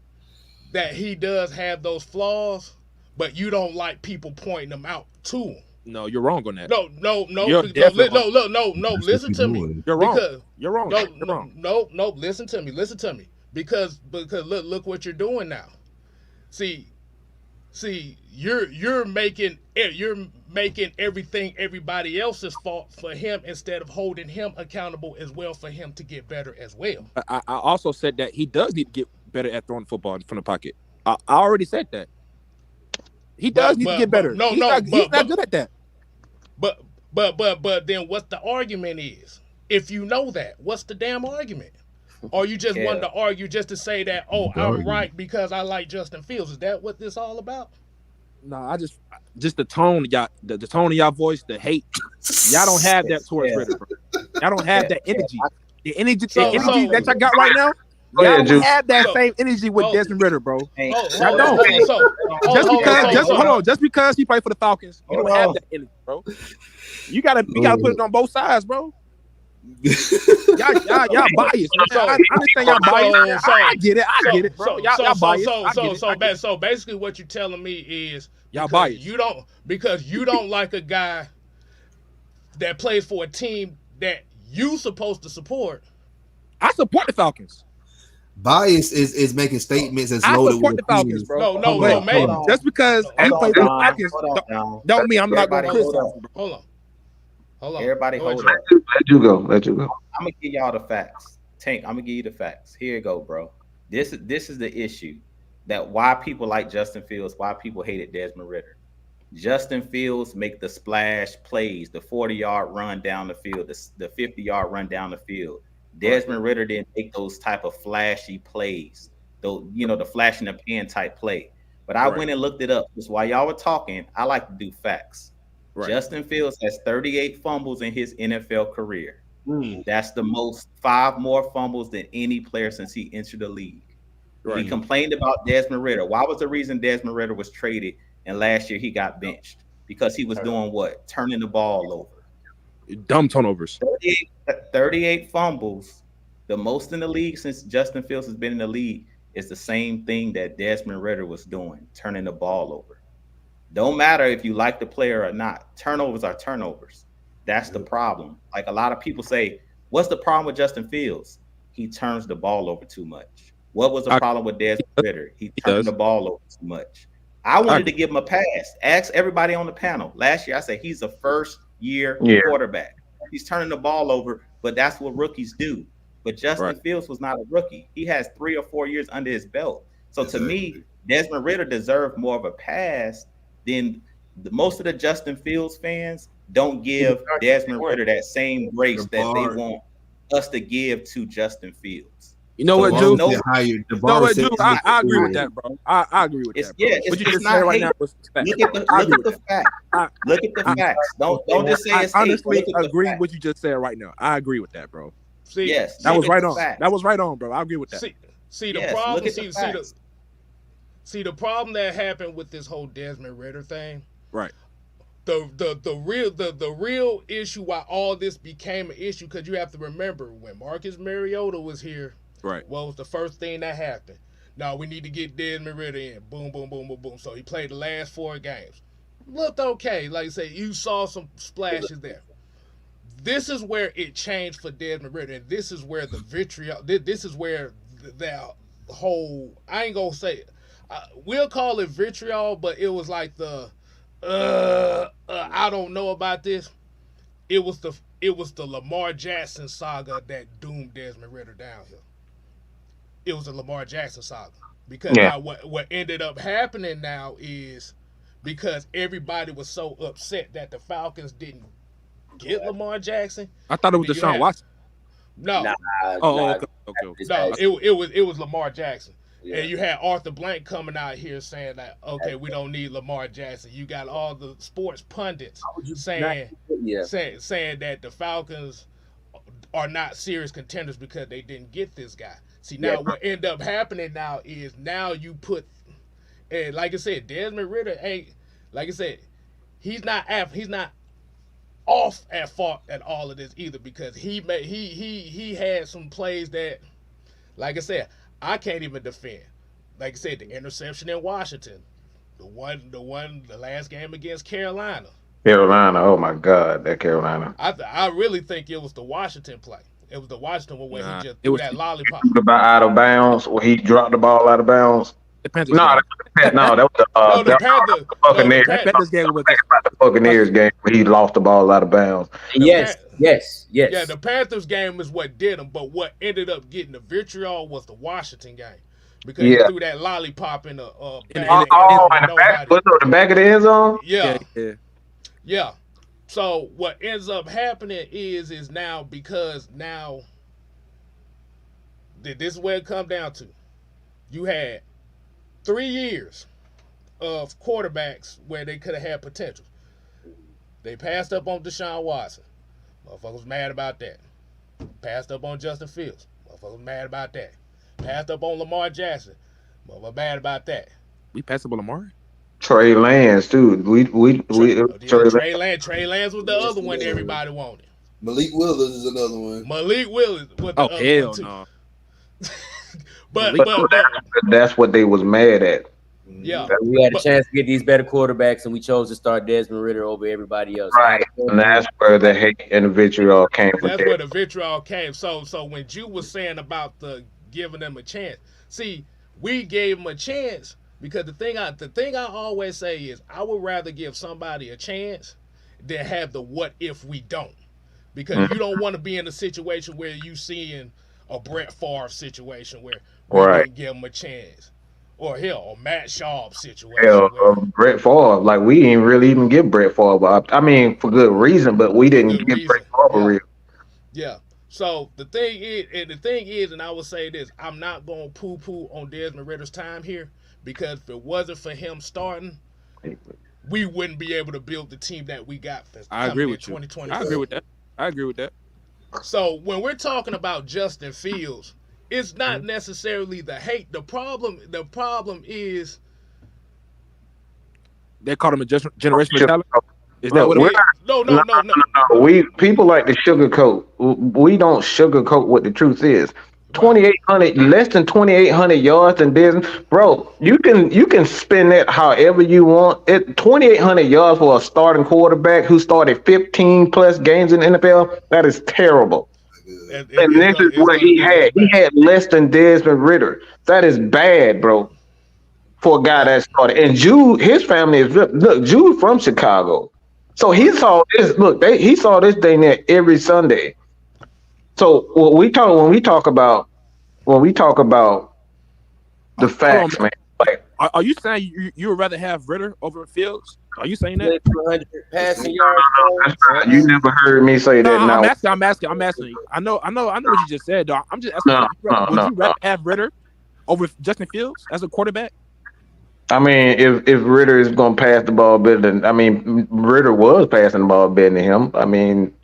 that he does have those flaws, but you don't like people pointing them out to him. No, you're wrong on that. No. Listen to me. You're wrong. Because, you're wrong. You're wrong. No. Listen to me. Because look what you're doing now. See, you're making everything everybody else's fault for him instead of holding him accountable as well for him to get better as well. I also said that he does need to get better at throwing the football from the pocket. I already said that. He does need to get better. He's not good at that. But then what's the argument is? If you know that, what's the damn argument? Or you just wanted to argue just to say that, I'm right because I like Justin Fields. Is that what this all about? No, I just the tone, y'all, the tone of y'all voice, the hate. Y'all don't have that towards Ritter, bro. Y'all don't have that energy. The energy that y'all got right now. Y'all don't have that same energy with Desmond Ritter, bro. Y'all don't. Just because he played for the Falcons, you don't have that energy, bro. You gotta put it on both sides, bro. y'all biased. I understand y'all biased. I get it, bro. Y'all biased. So basically, what you're telling me is y'all biased. You don't like a guy that plays for a team that you supposed to support. I support the Falcons. Bias is making statements as loaded with the Falcons, bro. No, maybe. Just because you play for the Falcons don't mean I'm not going to criticize. Hold on. Everybody hold up. Let you go. I'm gonna give y'all the facts. Tank, I'm gonna give you the facts. Here you go, bro. This is the issue that why people like Justin Fields, why people hated Desmond Ritter. Justin Fields make the splash plays, the 40-yard run down the field, the 50-yard run down the field. Desmond Ritter didn't make those type of flashy plays, the flash in the pan type play. But I went and looked it up because while y'all were talking, I like to do facts. Right. Justin Fields has 38 fumbles in his NFL career. That's the most, 5 more fumbles than any player since he entered the league. Right. He complained about Desmond Ritter. Why was the reason Desmond Ritter was traded and last year he got benched? Because he was doing what? Turning the ball over. Dumb turnovers. 38 fumbles, the most in the league since Justin Fields has been in the league, is the same thing that Desmond Ritter was doing, turning the ball over. Don't matter if you like the player or not. Turnovers are turnovers. That's the problem. Like a lot of people say, what's the problem with Justin Fields? He turns the ball over too much. What was the problem with Desmond Ritter? He turned the ball over too much. I wanted to give him a pass. Ask everybody on the panel. Last year, I said he's a first-year quarterback. He's turning the ball over, but that's what rookies do. But Justin Fields was not a rookie. He has 3 or 4 years under his belt. So to me, Desmond Ritter deserved more of a pass than most of the Justin Fields fans don't give Desmond Ritter that same grace that they want us to give to Justin Fields. You know what, Jude? I agree with that, bro. I agree with that. Yeah, what you just said right now was fact. Look at the facts. Look at the facts. Don't just say it's honestly agree with what you just said right now. I agree with that, bro. See, yes, that was right on. That was right on, bro. I agree with that. See the problem. See the problem that happened with this whole Desmond Ritter thing. Right. The real issue why all this became an issue, because you have to remember when Marcus Mariota was here. Right. What was the first thing that happened? No, we need to get Desmond Ritter in. Boom, boom, boom, boom, boom. So he played the last 4 games. Looked okay. Like I say, you saw some splashes there. This is where it changed for Desmond Ritter, and this is where the vitriol. This is where the whole. I ain't gonna say it. We'll call it vitriol, but it was like the. I don't know about this. It was the Lamar Jackson saga that doomed Desmond Ritter downhill. It was the Lamar Jackson saga because now what ended up happening now is because everybody was so upset that the Falcons didn't get Lamar Jackson. I thought it was Deshaun Watson. No. Okay. No, it was Lamar Jackson. And you had Arthur Blank coming out here saying that, okay, we don't need Lamar Jackson. You got all the sports pundits saying that the Falcons are not serious contenders because they didn't get this guy. See, now what ended up happening now is now you put, and like I said, Desmond Ridder ain't, like I said, he's not off at fault at all of this either, because he had some plays that, like I said, I can't even defend. Like I said, the interception in Washington, the last game against Carolina. Carolina, oh my God, that Carolina. I really think it was the Washington play. It was the Washington one where he just threw that lollipop. Out of bounds, where he dropped the ball out of bounds. That was the Buccaneers. The Buccaneers game where he lost the ball out of bounds. Yes. Yeah, the Panthers game is what did him, but what ended up getting the vitriol was the Washington game, because he threw that lollipop in the back of the end zone. Yeah. So what ends up happening is now, because now this is where it comes down to. You had 3 years of quarterbacks where they could have had potential. They passed up on Deshaun Watson. Motherfuckers was mad about that. Passed up on Justin Fields. Motherfuckers was mad about that. Passed up on Lamar Jackson. Motherfuckers mad about that. We passed up on Lamar? Trey Lance, dude. Trey Lance was the other one everybody wanted. Malik Willis is another one. Malik Willis was the other hell one too. No. but that's what they was mad at. Yeah, we had a chance to get these better quarterbacks, and we chose to start Desmond Ritter over everybody else. Right, and that's where the hate and the vitriol came from. That's where the vitriol came. So when Jew was saying about the giving them a chance, see, we gave them a chance because the thing I always say is I would rather give somebody a chance than have the what if we don't, because you don't want to be in a situation where you seeing a Brett Favre situation where we didn't give him a chance. Or a Matt Schaub situation. Brett Favre. Like, we didn't really even give Brett Favre. I mean, for good reason, but we didn't give Brett Favre real. Yeah. So the thing is, and I will say this, I'm not going to poo-poo on Desmond Ritter's time here, because if it wasn't for him starting, we wouldn't be able to build the team that we got. I agree with you. I agree with that. So when we're talking about Justin Fields, it's not necessarily the hate. The problem is they called him a generational talent. Is that what it is? No. We people like to sugarcoat. We don't sugarcoat what the truth is. 2,800, less than 2,800 yards, and then, bro, you can spin that however you want. 2,800 yards for a starting quarterback who started 15 plus games in the NFL. That is terrible. And this is what he had. He had less than Desmond Ridder. That is bad, bro, for a guy that started. And Jude, his family is Jude from Chicago, so he saw this. He saw this thing there every Sunday. So when we talk about the facts, man. Like, are you saying you would rather have Ridder over Fields? Are you saying that? 200 passing yards. You never heard me say that. I'm asking you. I know what you just said, dog. I'm just asking. Would you rather have Ridder over Justin Fields as a quarterback? I mean, if Ridder is going to pass the ball better than, Ridder was passing the ball better than him. I mean,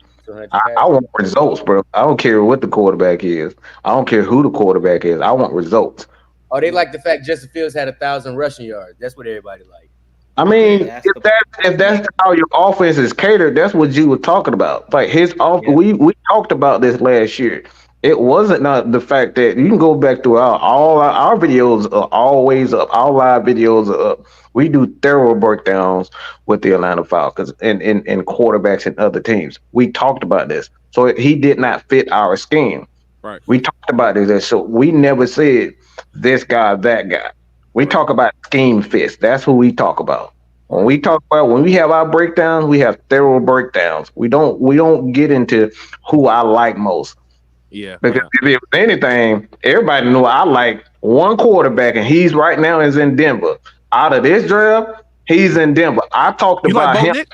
I want results, bro. I don't care what the quarterback is. I don't care who the quarterback is. I want results. Oh, they like the fact Justin Fields had 1,000 rushing yards. That's what everybody like. I mean, if that's how your offense is catered, that's what you were talking about. Like we talked about this last year. It wasn't not the fact that you can go back through all our videos are always up. Our live videos are up. We do thorough breakdowns with the Atlanta Falcons and quarterbacks and other teams. We talked about this. So he did not fit our scheme. Right. We talked about this. So we never said this guy, that guy. We talk about scheme fits. That's who we talk about. When we have our breakdowns, we have thorough breakdowns. We don't get into who I like most. Yeah. Because if anything, everybody knew I like one quarterback, and he's right now is in Denver. Out of this draft, he's in Denver. I talked about him. Nick?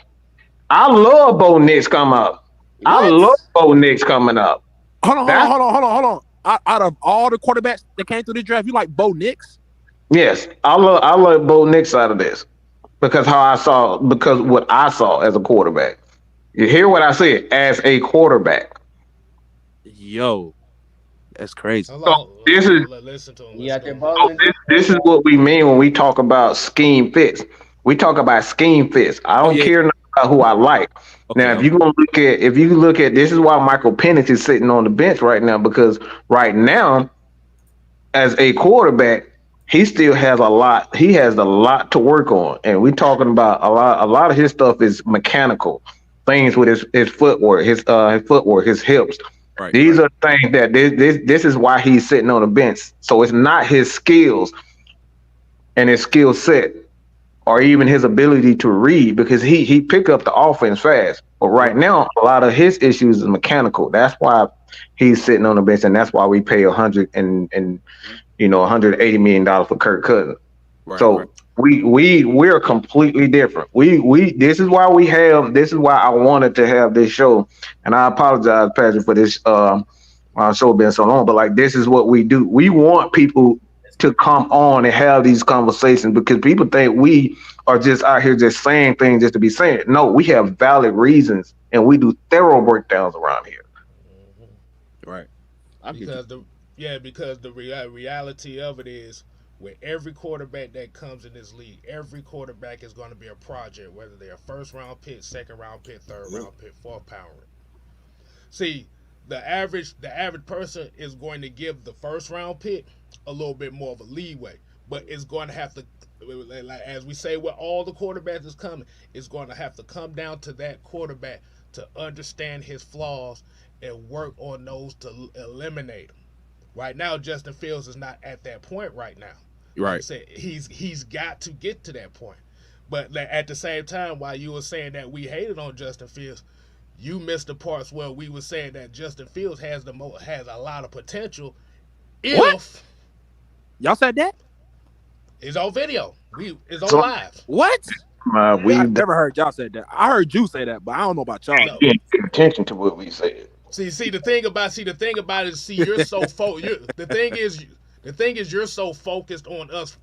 I love Bo Nix coming up. I love Bo Nix coming up. Hold on. out of all the quarterbacks that came through the draft, you like Bo Nix? Yes, I love Bo Nix out of this because what I saw as a quarterback. You hear what I said as a quarterback. Yo, that's crazy. So this is Listen to him. He out there so balling. this is what we mean when we talk about scheme fits. We talk about scheme fits. I don't yeah. care about who I like. Okay, Now, if you look at this is why Michael Penix is sitting on the bench right now because right now, as a quarterback, he still has a lot. He has a lot to work on, and we're talking about a lot. A lot of his stuff is mechanical things with his footwork, his hips. right. These are things that this is why he's sitting on the bench. So it's not his skills and his skill set, or even his ability to read, because he pick up the offense fast. But right now, a lot of his issues is mechanical. That's why he's sitting on the bench, and that's why we pay $180 million for Kirk Cousins. Right, So right. we're completely different. This is why I wanted to have this show, and I apologize, Patrick, for this show being so long. But like, this is what we do. We want people to come on and have these conversations because people think we are just out here just saying things just to be saying it. No, we have valid reasons, and we do thorough breakdowns around here. Right. Because the reality of it is, with every quarterback that comes in this league, every quarterback is going to be a project, whether they're a first round pick, second round pick, third round pick, fourth pound. See, the average person is going to give the first round pick a little bit more of a leeway, but it's going to have to, like as we say, with all the quarterbacks is coming, it's going to have to come down to that quarterback to understand his flaws and work on those to eliminate them. Right now, Justin Fields is not at that point right now. Right. Like I said, he's got to get to that point. But at the same time, while you were saying that we hated on Justin Fields, you missed the parts where we were saying that Justin Fields has a lot of potential. If Y'all said that? it's on video, it's on live. What? We I've never heard y'all say that. I heard you say that, but I don't know about y'all. didn't pay attention to what we said. See the thing about it is, you're so the thing is you're so focused on us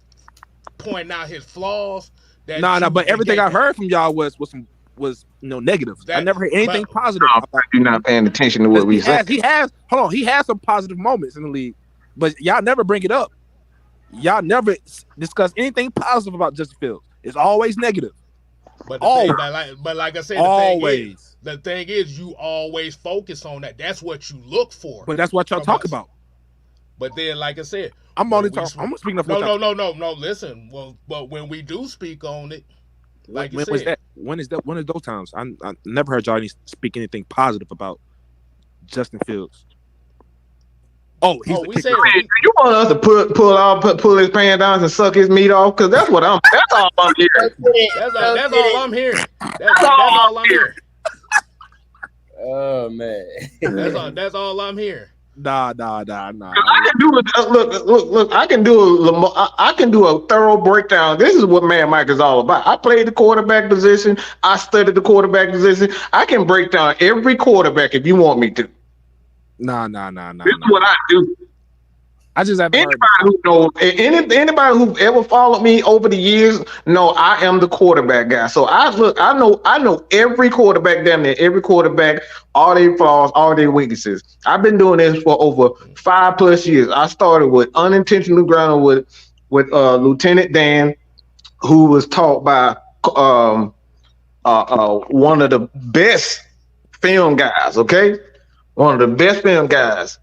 pointing out his flaws that But everything I heard from y'all was negative. I never heard anything positive. You're not paying attention to what we said. He has some positive moments in the league, but y'all never bring it up. Y'all never discuss anything positive about Justin Fields. It's always negative. But like I said, the thing is, you always focus on that. That's what you look for. But that's what y'all talk about. But then, like I said, I'm speaking of. No. Listen, but when we do speak on it, like when was that? When is those times? I never heard y'all speak anything positive about Justin Fields. We said you want us to pull his pants down and suck his meat off? Because that's all I'm hearing. That's all I'm hearing. That's all I'm hearing. Oh man, that's all I'm hearing. Nah. I can do look. I can do a thorough breakdown. This is what Man Mike is all about. I played the quarterback position. I studied the quarterback position. I can break down every quarterback if you want me to. Nah. This is what I do. I just have anybody who ever followed me over the years know I am the quarterback guy. So I know every quarterback down there, every quarterback, all their flaws, all their weaknesses. I've been doing this for over 5+ years. I started with unintentional grounding with Lieutenant Dan, who was taught by one of the best film guys. Okay, one of the best film guys.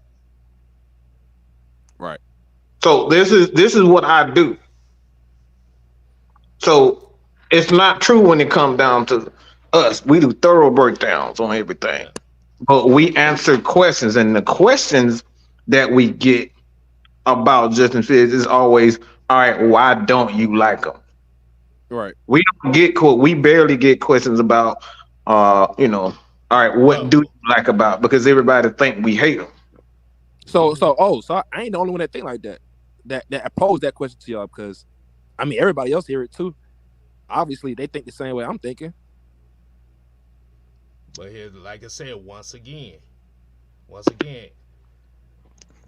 Right. So this is what I do. So it's not true when it comes down to us. We do thorough breakdowns on everything, but we answer questions, and the questions that we get about Justin Fields is always, all right, why don't you like him? Right. We barely get questions about, all right, what do you like about? Because everybody think we hate him. So I ain't the only one that think like that. That pose that question to y'all, because I mean everybody else hear it too. Obviously, they think the same way I'm thinking. But here, like I said, once again,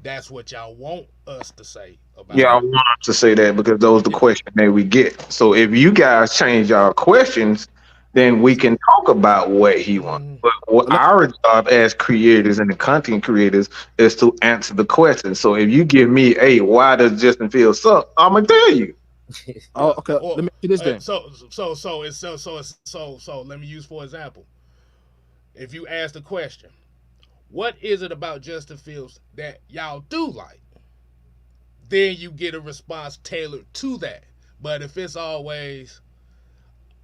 that's what y'all want us to say about Yeah, I him. want to say that because those are the Yeah. questions that we get. So if you guys change our questions, then we can talk about what he wants. Mhm. But what Let- our job as creators and the content creators is to answer the question. So if you give me, hey, why does Justin Fields suck? I'm gonna tell you. Oh, Yeah. okay. Let me ask you this then. So let me use for example. If you ask the question, what is it about Justin Fields that y'all do like? Then you get a response tailored to that. But if it's always,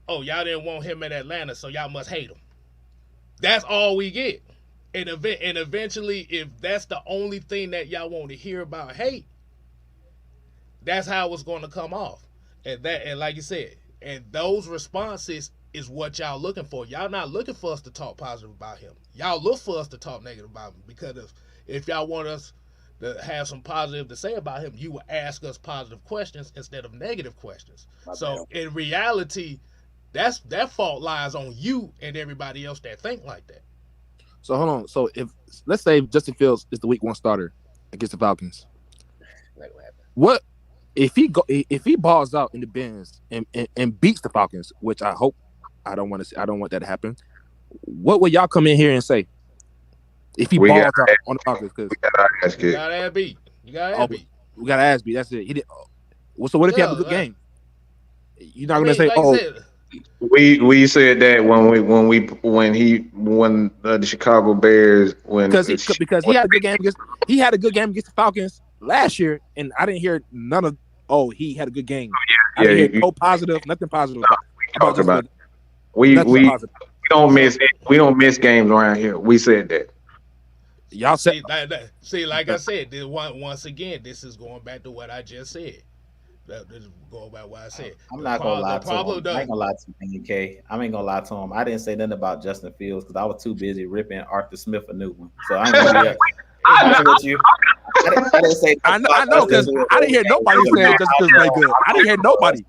oh, y'all didn't want him in Atlanta, so y'all must hate him. That's all we get. And eventually, if that's the only thing that y'all want to hear about hate, that's how it's going to come off. And like you said, and those responses is what y'all looking for. Y'all not looking for us to talk positive about him. Y'all look for us to talk negative about him because if y'all want us to have some positive to say about him, you will ask us positive questions instead of negative questions. So in reality, that fault lies on you and everybody else that think like that. So hold on. So if let's say Justin Fields is the week 1 starter against the Falcons, what if he balls out in the bins and beats the Falcons, which I hope I don't want that to happen. What would y'all come in here and say if he We balls got out on the Falcons? Because ask You it. got ass beat. You got ass beat. we got to ask me. That's it. He did. Well, so what if he have a good game? You're not gonna say, like "Oh, I said, We said that when the Chicago Bears because he had a good game against the Falcons last year, and I didn't hear none of. Oh, he had a good game. I didn't hear nothing positive about this. about Nothing we positive. we don't miss games around here. We said that. Y'all said like I said, once again, this is going back to what I just said. This is going back to what I said. I'm not gonna lie to him. I ain't gonna lie to you, K. I ain't gonna lie to him. I didn't say nothing about Justin Fields because I was too busy ripping Arthur Smith a new one. So I ain't gonna be honest with you. I didn't say. I know because I didn't hear nobody saying Justin Fields played good. I didn't hear nobody.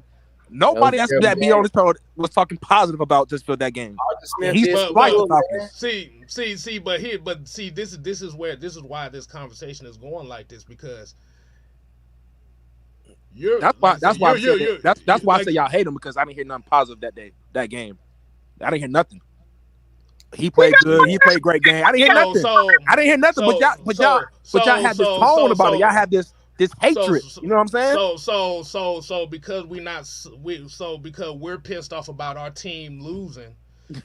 Nobody that be on this show was talking positive about Justin Fields that game. He's right. This is why this conversation is going like this because. That's why I say y'all hate him because I didn't hear nothing positive that game. I didn't hear nothing. He played good. He played great game. I didn't hear nothing. I didn't hear nothing. But y'all had this tone about it. Y'all had this hatred. You know what I'm saying? So because because we're pissed off about our team losing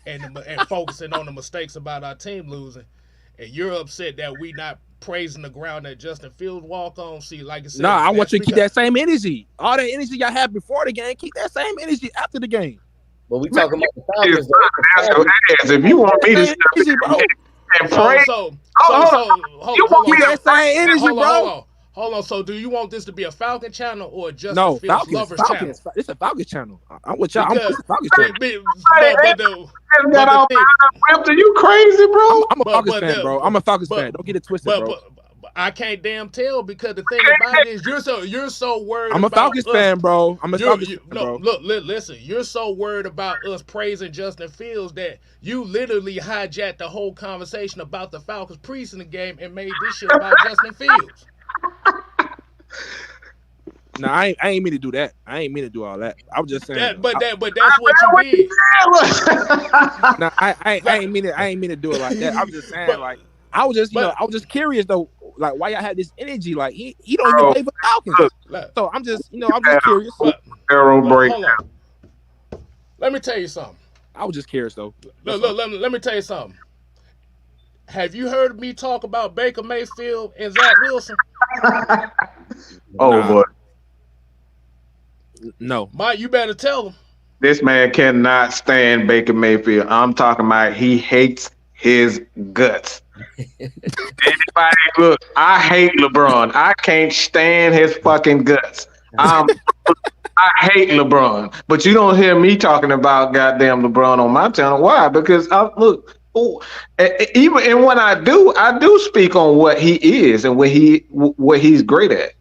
and focusing on the mistakes about our team losing, and you're upset that we not praising the ground that Justin Fields walk on. See, like I said, I want you to keep that same energy. All that energy y'all had before the game, keep that same energy after the game. But we talking about the Falcons. If you want me to and pray, Hold on. So, do you want this to be a Falcon channel or a Justin Fields lovers channel? It's a Falcons channel. I'm with y'all. I'm a Falcons Are you crazy, bro? I'm a Falcons fan, bro. I'm a Falcons fan. Don't get it twisted, bro. I can't damn tell because the thing about it is you're so worried. I'm a Falcons fan, bro. I'm a Falcons fan, bro. Look, listen. You're so worried about us praising Justin Fields that you literally hijacked the whole conversation about the Falcons preseason game and made this shit about Justin Fields. No, I ain't mean to do that. I ain't mean to do all that. I was just saying. But that's what you did. No, I ain't mean to do it like that. I was just saying, I was just curious though, like why y'all had this energy. Like he don't even play for Falcons. So I'm just curious. Hold on. Let me tell you something. I was just curious though. Look, let me tell you something. Have you heard me talk about Baker Mayfield and Zach Wilson? Boy. No. Mike, you better tell them. This man cannot stand Baker Mayfield. I'm talking about he hates his guts. Anybody, look, I hate LeBron. I can't stand his fucking guts. I hate LeBron. But you don't hear me talking about goddamn LeBron on my channel. Why? Because even and when I do speak on what he is and what he's great at.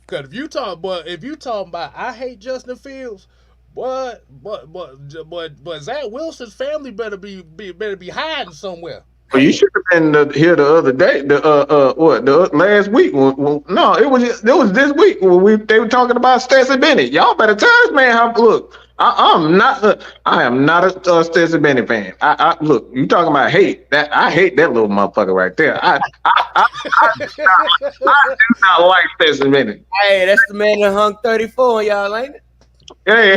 Because if you talking about I hate Justin Fields, but Zach Wilson's family better be hiding somewhere. Well, you should have been here the other day. The last week? No, it was this week when they were talking about Stetson Bennett. Y'all better tell this man how. Look, I am not a Stetson Bennett fan. Look. You talking about hate? That I hate that little motherfucker right there. I do not like Stetson Bennett. Hey, that's the man that hung 34 on y'all, ain't it? Yeah.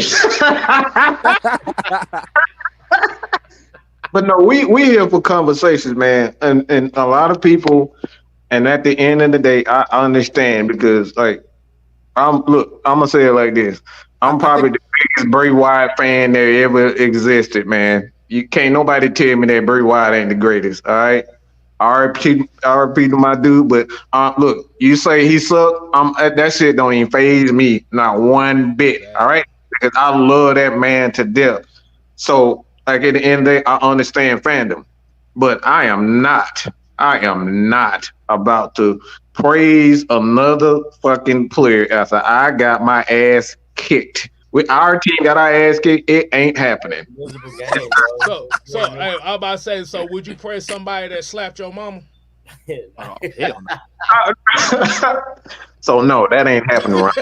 But no, we here for conversations, man, and a lot of people. And at the end of the day, I understand because like I'm gonna say it like this. I'm probably the biggest Bray Wyatt fan that ever existed, man. You can't nobody tell me that Bray Wyatt ain't the greatest. All right. RP to my dude, but look, you say he sucked. That shit don't even faze me, not one bit. All right, because I love that man to death. So, like at the end of the day, I understand fandom, but I am not about to praise another fucking player after I got my ass kicked. With our team got our ass kicked, it ain't happening. So hey, I'm about to say, so would you praise somebody that slapped your mama? Oh, hell no. So no, that ain't happening right.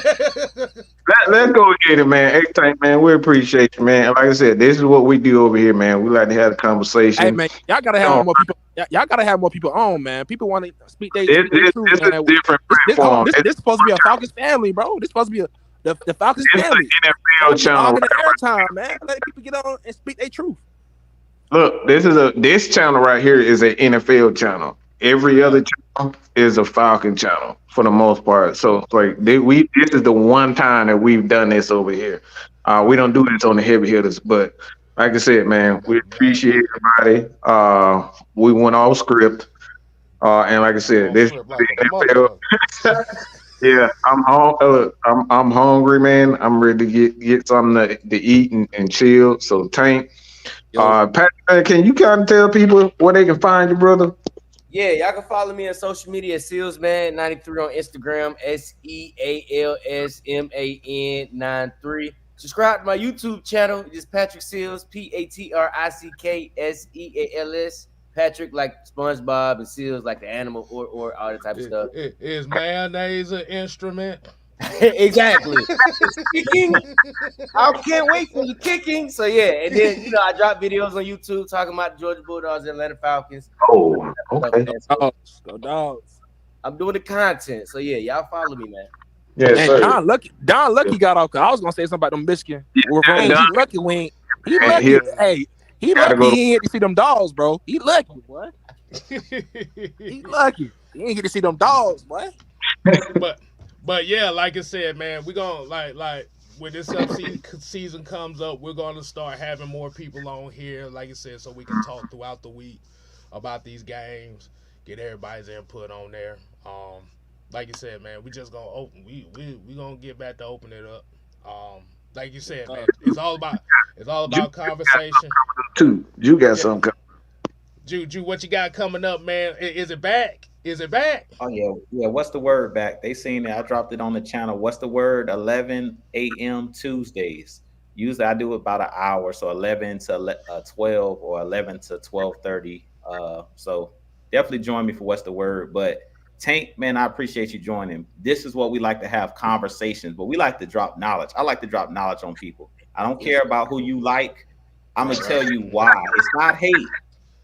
Let's go get it, man. Hey, Tank, man, we appreciate you, man. Like I said, this is what we do over here, man. We like to have a conversation. Hey man, y'all gotta have more people. Y'all gotta have more people on, man. People want to speak their truth. This is a different platform. This is supposed to be a Falcons family, bro. This is supposed to be the Falcons family. NFL channel. Airtime, man. Let people get on and speak their truth. Look, this channel right here is an NFL channel. Every other channel is a Falcon channel for the most part. So like this is the one time that we've done this over here. We don't do this on the heavy hitters, but like I said, man, we appreciate everybody. We went off script, and like I said, this is the NFL. Yeah, I'm hungry, man. I'm ready to get something to eat and chill. So Tank, Patrick, can you kind of tell people where they can find you, brother? Yeah, y'all can follow me on social media at SealsMan93 on Instagram, SealsMan93. Subscribe to my YouTube channel. It is Patrick Seals, PatrickSeals. Patrick like SpongeBob and Seals like the animal or all that type of stuff. Is mayonnaise an instrument? Exactly. Kicking. I can't wait for the kicking. So yeah, and then I drop videos on YouTube talking about the Georgia Bulldogs and Atlanta Falcons. Oh, okay. Go dogs. I'm doing the content. So yeah, y'all follow me, man. Yes, and sir. Don Lucky got off. I was gonna say something about them Michigan. He lucky when he lucky. He lucky he ain't get to see them dogs, bro. He lucky, boy. He lucky. He ain't get to see them dogs, boy. But yeah, like I said, man, we're gonna like when this season comes up, we're gonna start having more people on here, like I said, so we can talk throughout the week about these games, get everybody's input on there. Like you said, man, we just gonna open. We gonna get back to open it up. Like you said, man, it's all about conversation. Too, you got something coming. Ju, what you got coming up, man? Is it back? Is it back? Oh yeah. What's the word back? They seen it. I dropped it on the channel. What's the word? 11 a.m. Tuesdays. Usually I do about an hour, so 11 to 12 or 11 to 12:30. So definitely join me for What's the Word. But Tank, man, I appreciate you joining. This is what we like to have conversations, but we like to drop knowledge. I like to drop knowledge on people. I don't care about who you like. I'm gonna tell you why. It's not hate.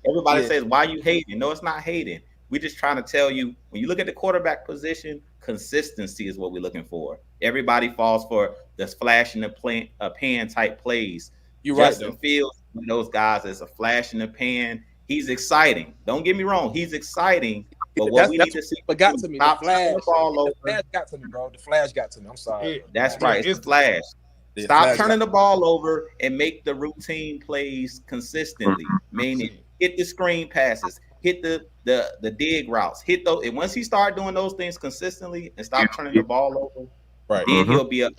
Everybody says, why you hating? No, it's not hating. We're just trying to tell you, when you look at the quarterback position, consistency is what we're looking for. Everybody falls for the flash in the pan type plays. You're right. Justin Fields, one of those guys is a flash in the pan. He's exciting. Don't get me wrong. He's exciting. But what we need to see, but got to me. Stop The flash. turning the ball over. The flash got to me, bro. The flash got to me. I'm sorry. That's right. It's the flash. Stop turning the ball over and make the routine plays consistently. Meaning, hit the screen passes, hit the dig routes, hit those. And once he start doing those things consistently and stop turning the ball over, then he'll be a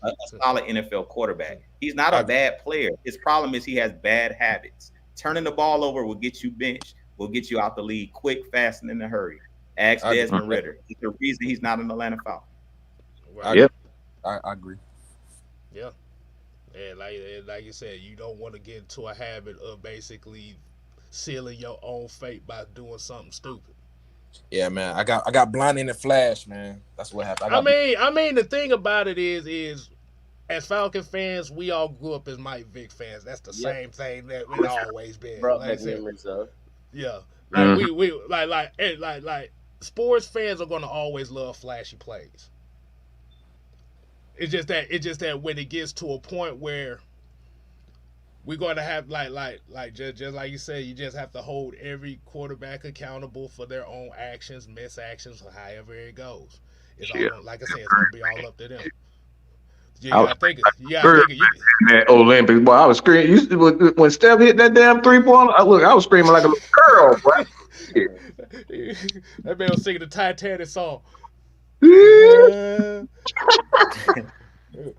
solid NFL quarterback. He's not a bad player. His problem is he has bad habits. Turning the ball over will get you benched, will get you out the league quick, fast, and in a hurry. Ask Desmond Ridder. It's the reason he's not an Atlanta Falcon. Yep. I agree. Yeah. And like you said, you don't want to get into a habit of basically sealing your own fate by doing something stupid. Yeah, man. I got blinded in the flash, man. That's what happened. I mean, the thing about it is as Falcon fans, we all grew up as Mike Vick fans. That's the same thing that it always been. Brought Like I back said, memories of. yeah, like we like sports fans are gonna always love flashy plays. It's just that when it gets to a point where we're gonna have just like you said, you just have to hold every quarterback accountable for their own actions, misactions, or however it goes. It's all like I said, it's gonna be all up to them. You gotta think it. That Olympics, boy, I was screaming. When Steph hit that damn 3-point, I was screaming like a little girl, boy. That man was singing the Titanic song.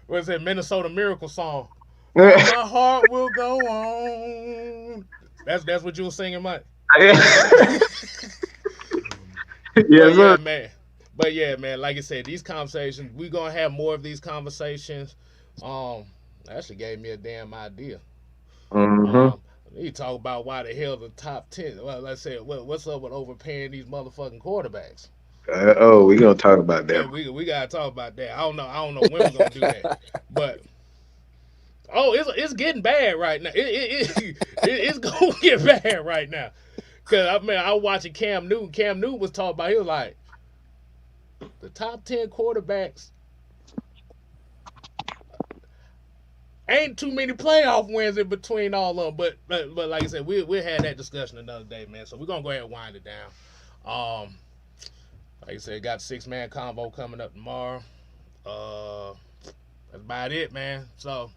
What's that Minnesota Miracle song? My heart will go on. That's what you were singing, Mike. Yes, sir. Man. But yeah, man, like I said, these conversations, we're gonna have more of these conversations. Actually gave me a damn idea. You talk about why the hell the top 10. Well, let's say, what's up with overpaying these motherfucking quarterbacks? We're gonna talk about that. Yeah, we gotta talk about that. I don't know when we're gonna do that, but it's getting bad right now. It's gonna get bad right now. Cause I was watching Cam Newton. Cam Newton was talking about. He was like, the top 10 quarterbacks ain't too many playoff wins in between all of them. But like I said, we'll have that discussion another day, man. So we're gonna go ahead and wind it down. Like I said, got 6-man combo coming up tomorrow. That's about it, man. So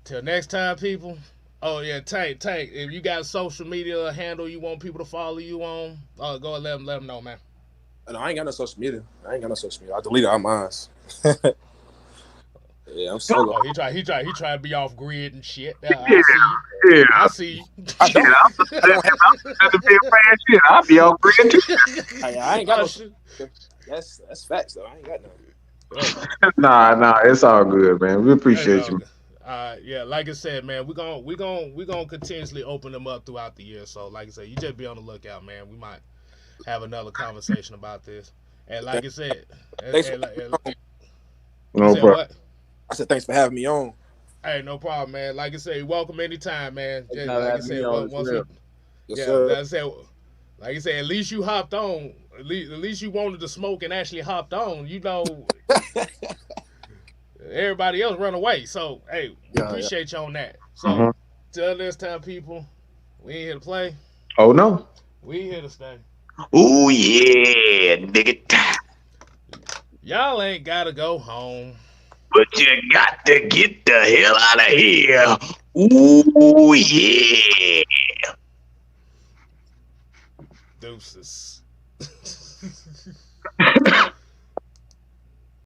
till next time, people. Oh yeah, Tank. If you got a social media handle you want people to follow you on, go and let them know, man. No, I ain't got no social media. I deleted all mine. Yeah, I'm solo. Oh, he try to be off grid and shit. I see. I'll be all green too. I ain't got no shit. That's facts though. I ain't got no. Nah, it's all good, man. We appreciate you. Yeah, like I said, man, we're gonna continuously open them up throughout the year. So, like I said, you just be on the lookout, man. We might have another conversation about this. And like I said, No problem. I said thanks for having me on. Hey, no problem, man. Like I said, welcome anytime, man. Like I said, like I said, at least you hopped on. At least you wanted to smoke and actually hopped on. You know, everybody else run away. So, hey, we appreciate you on that. So, till next time, people, we ain't here to play. Oh no, we ain't here to stay. Oh yeah, nigga. Y'all ain't gotta go home. But you got to get the hell out of here. Ooh, yeah. Deuces.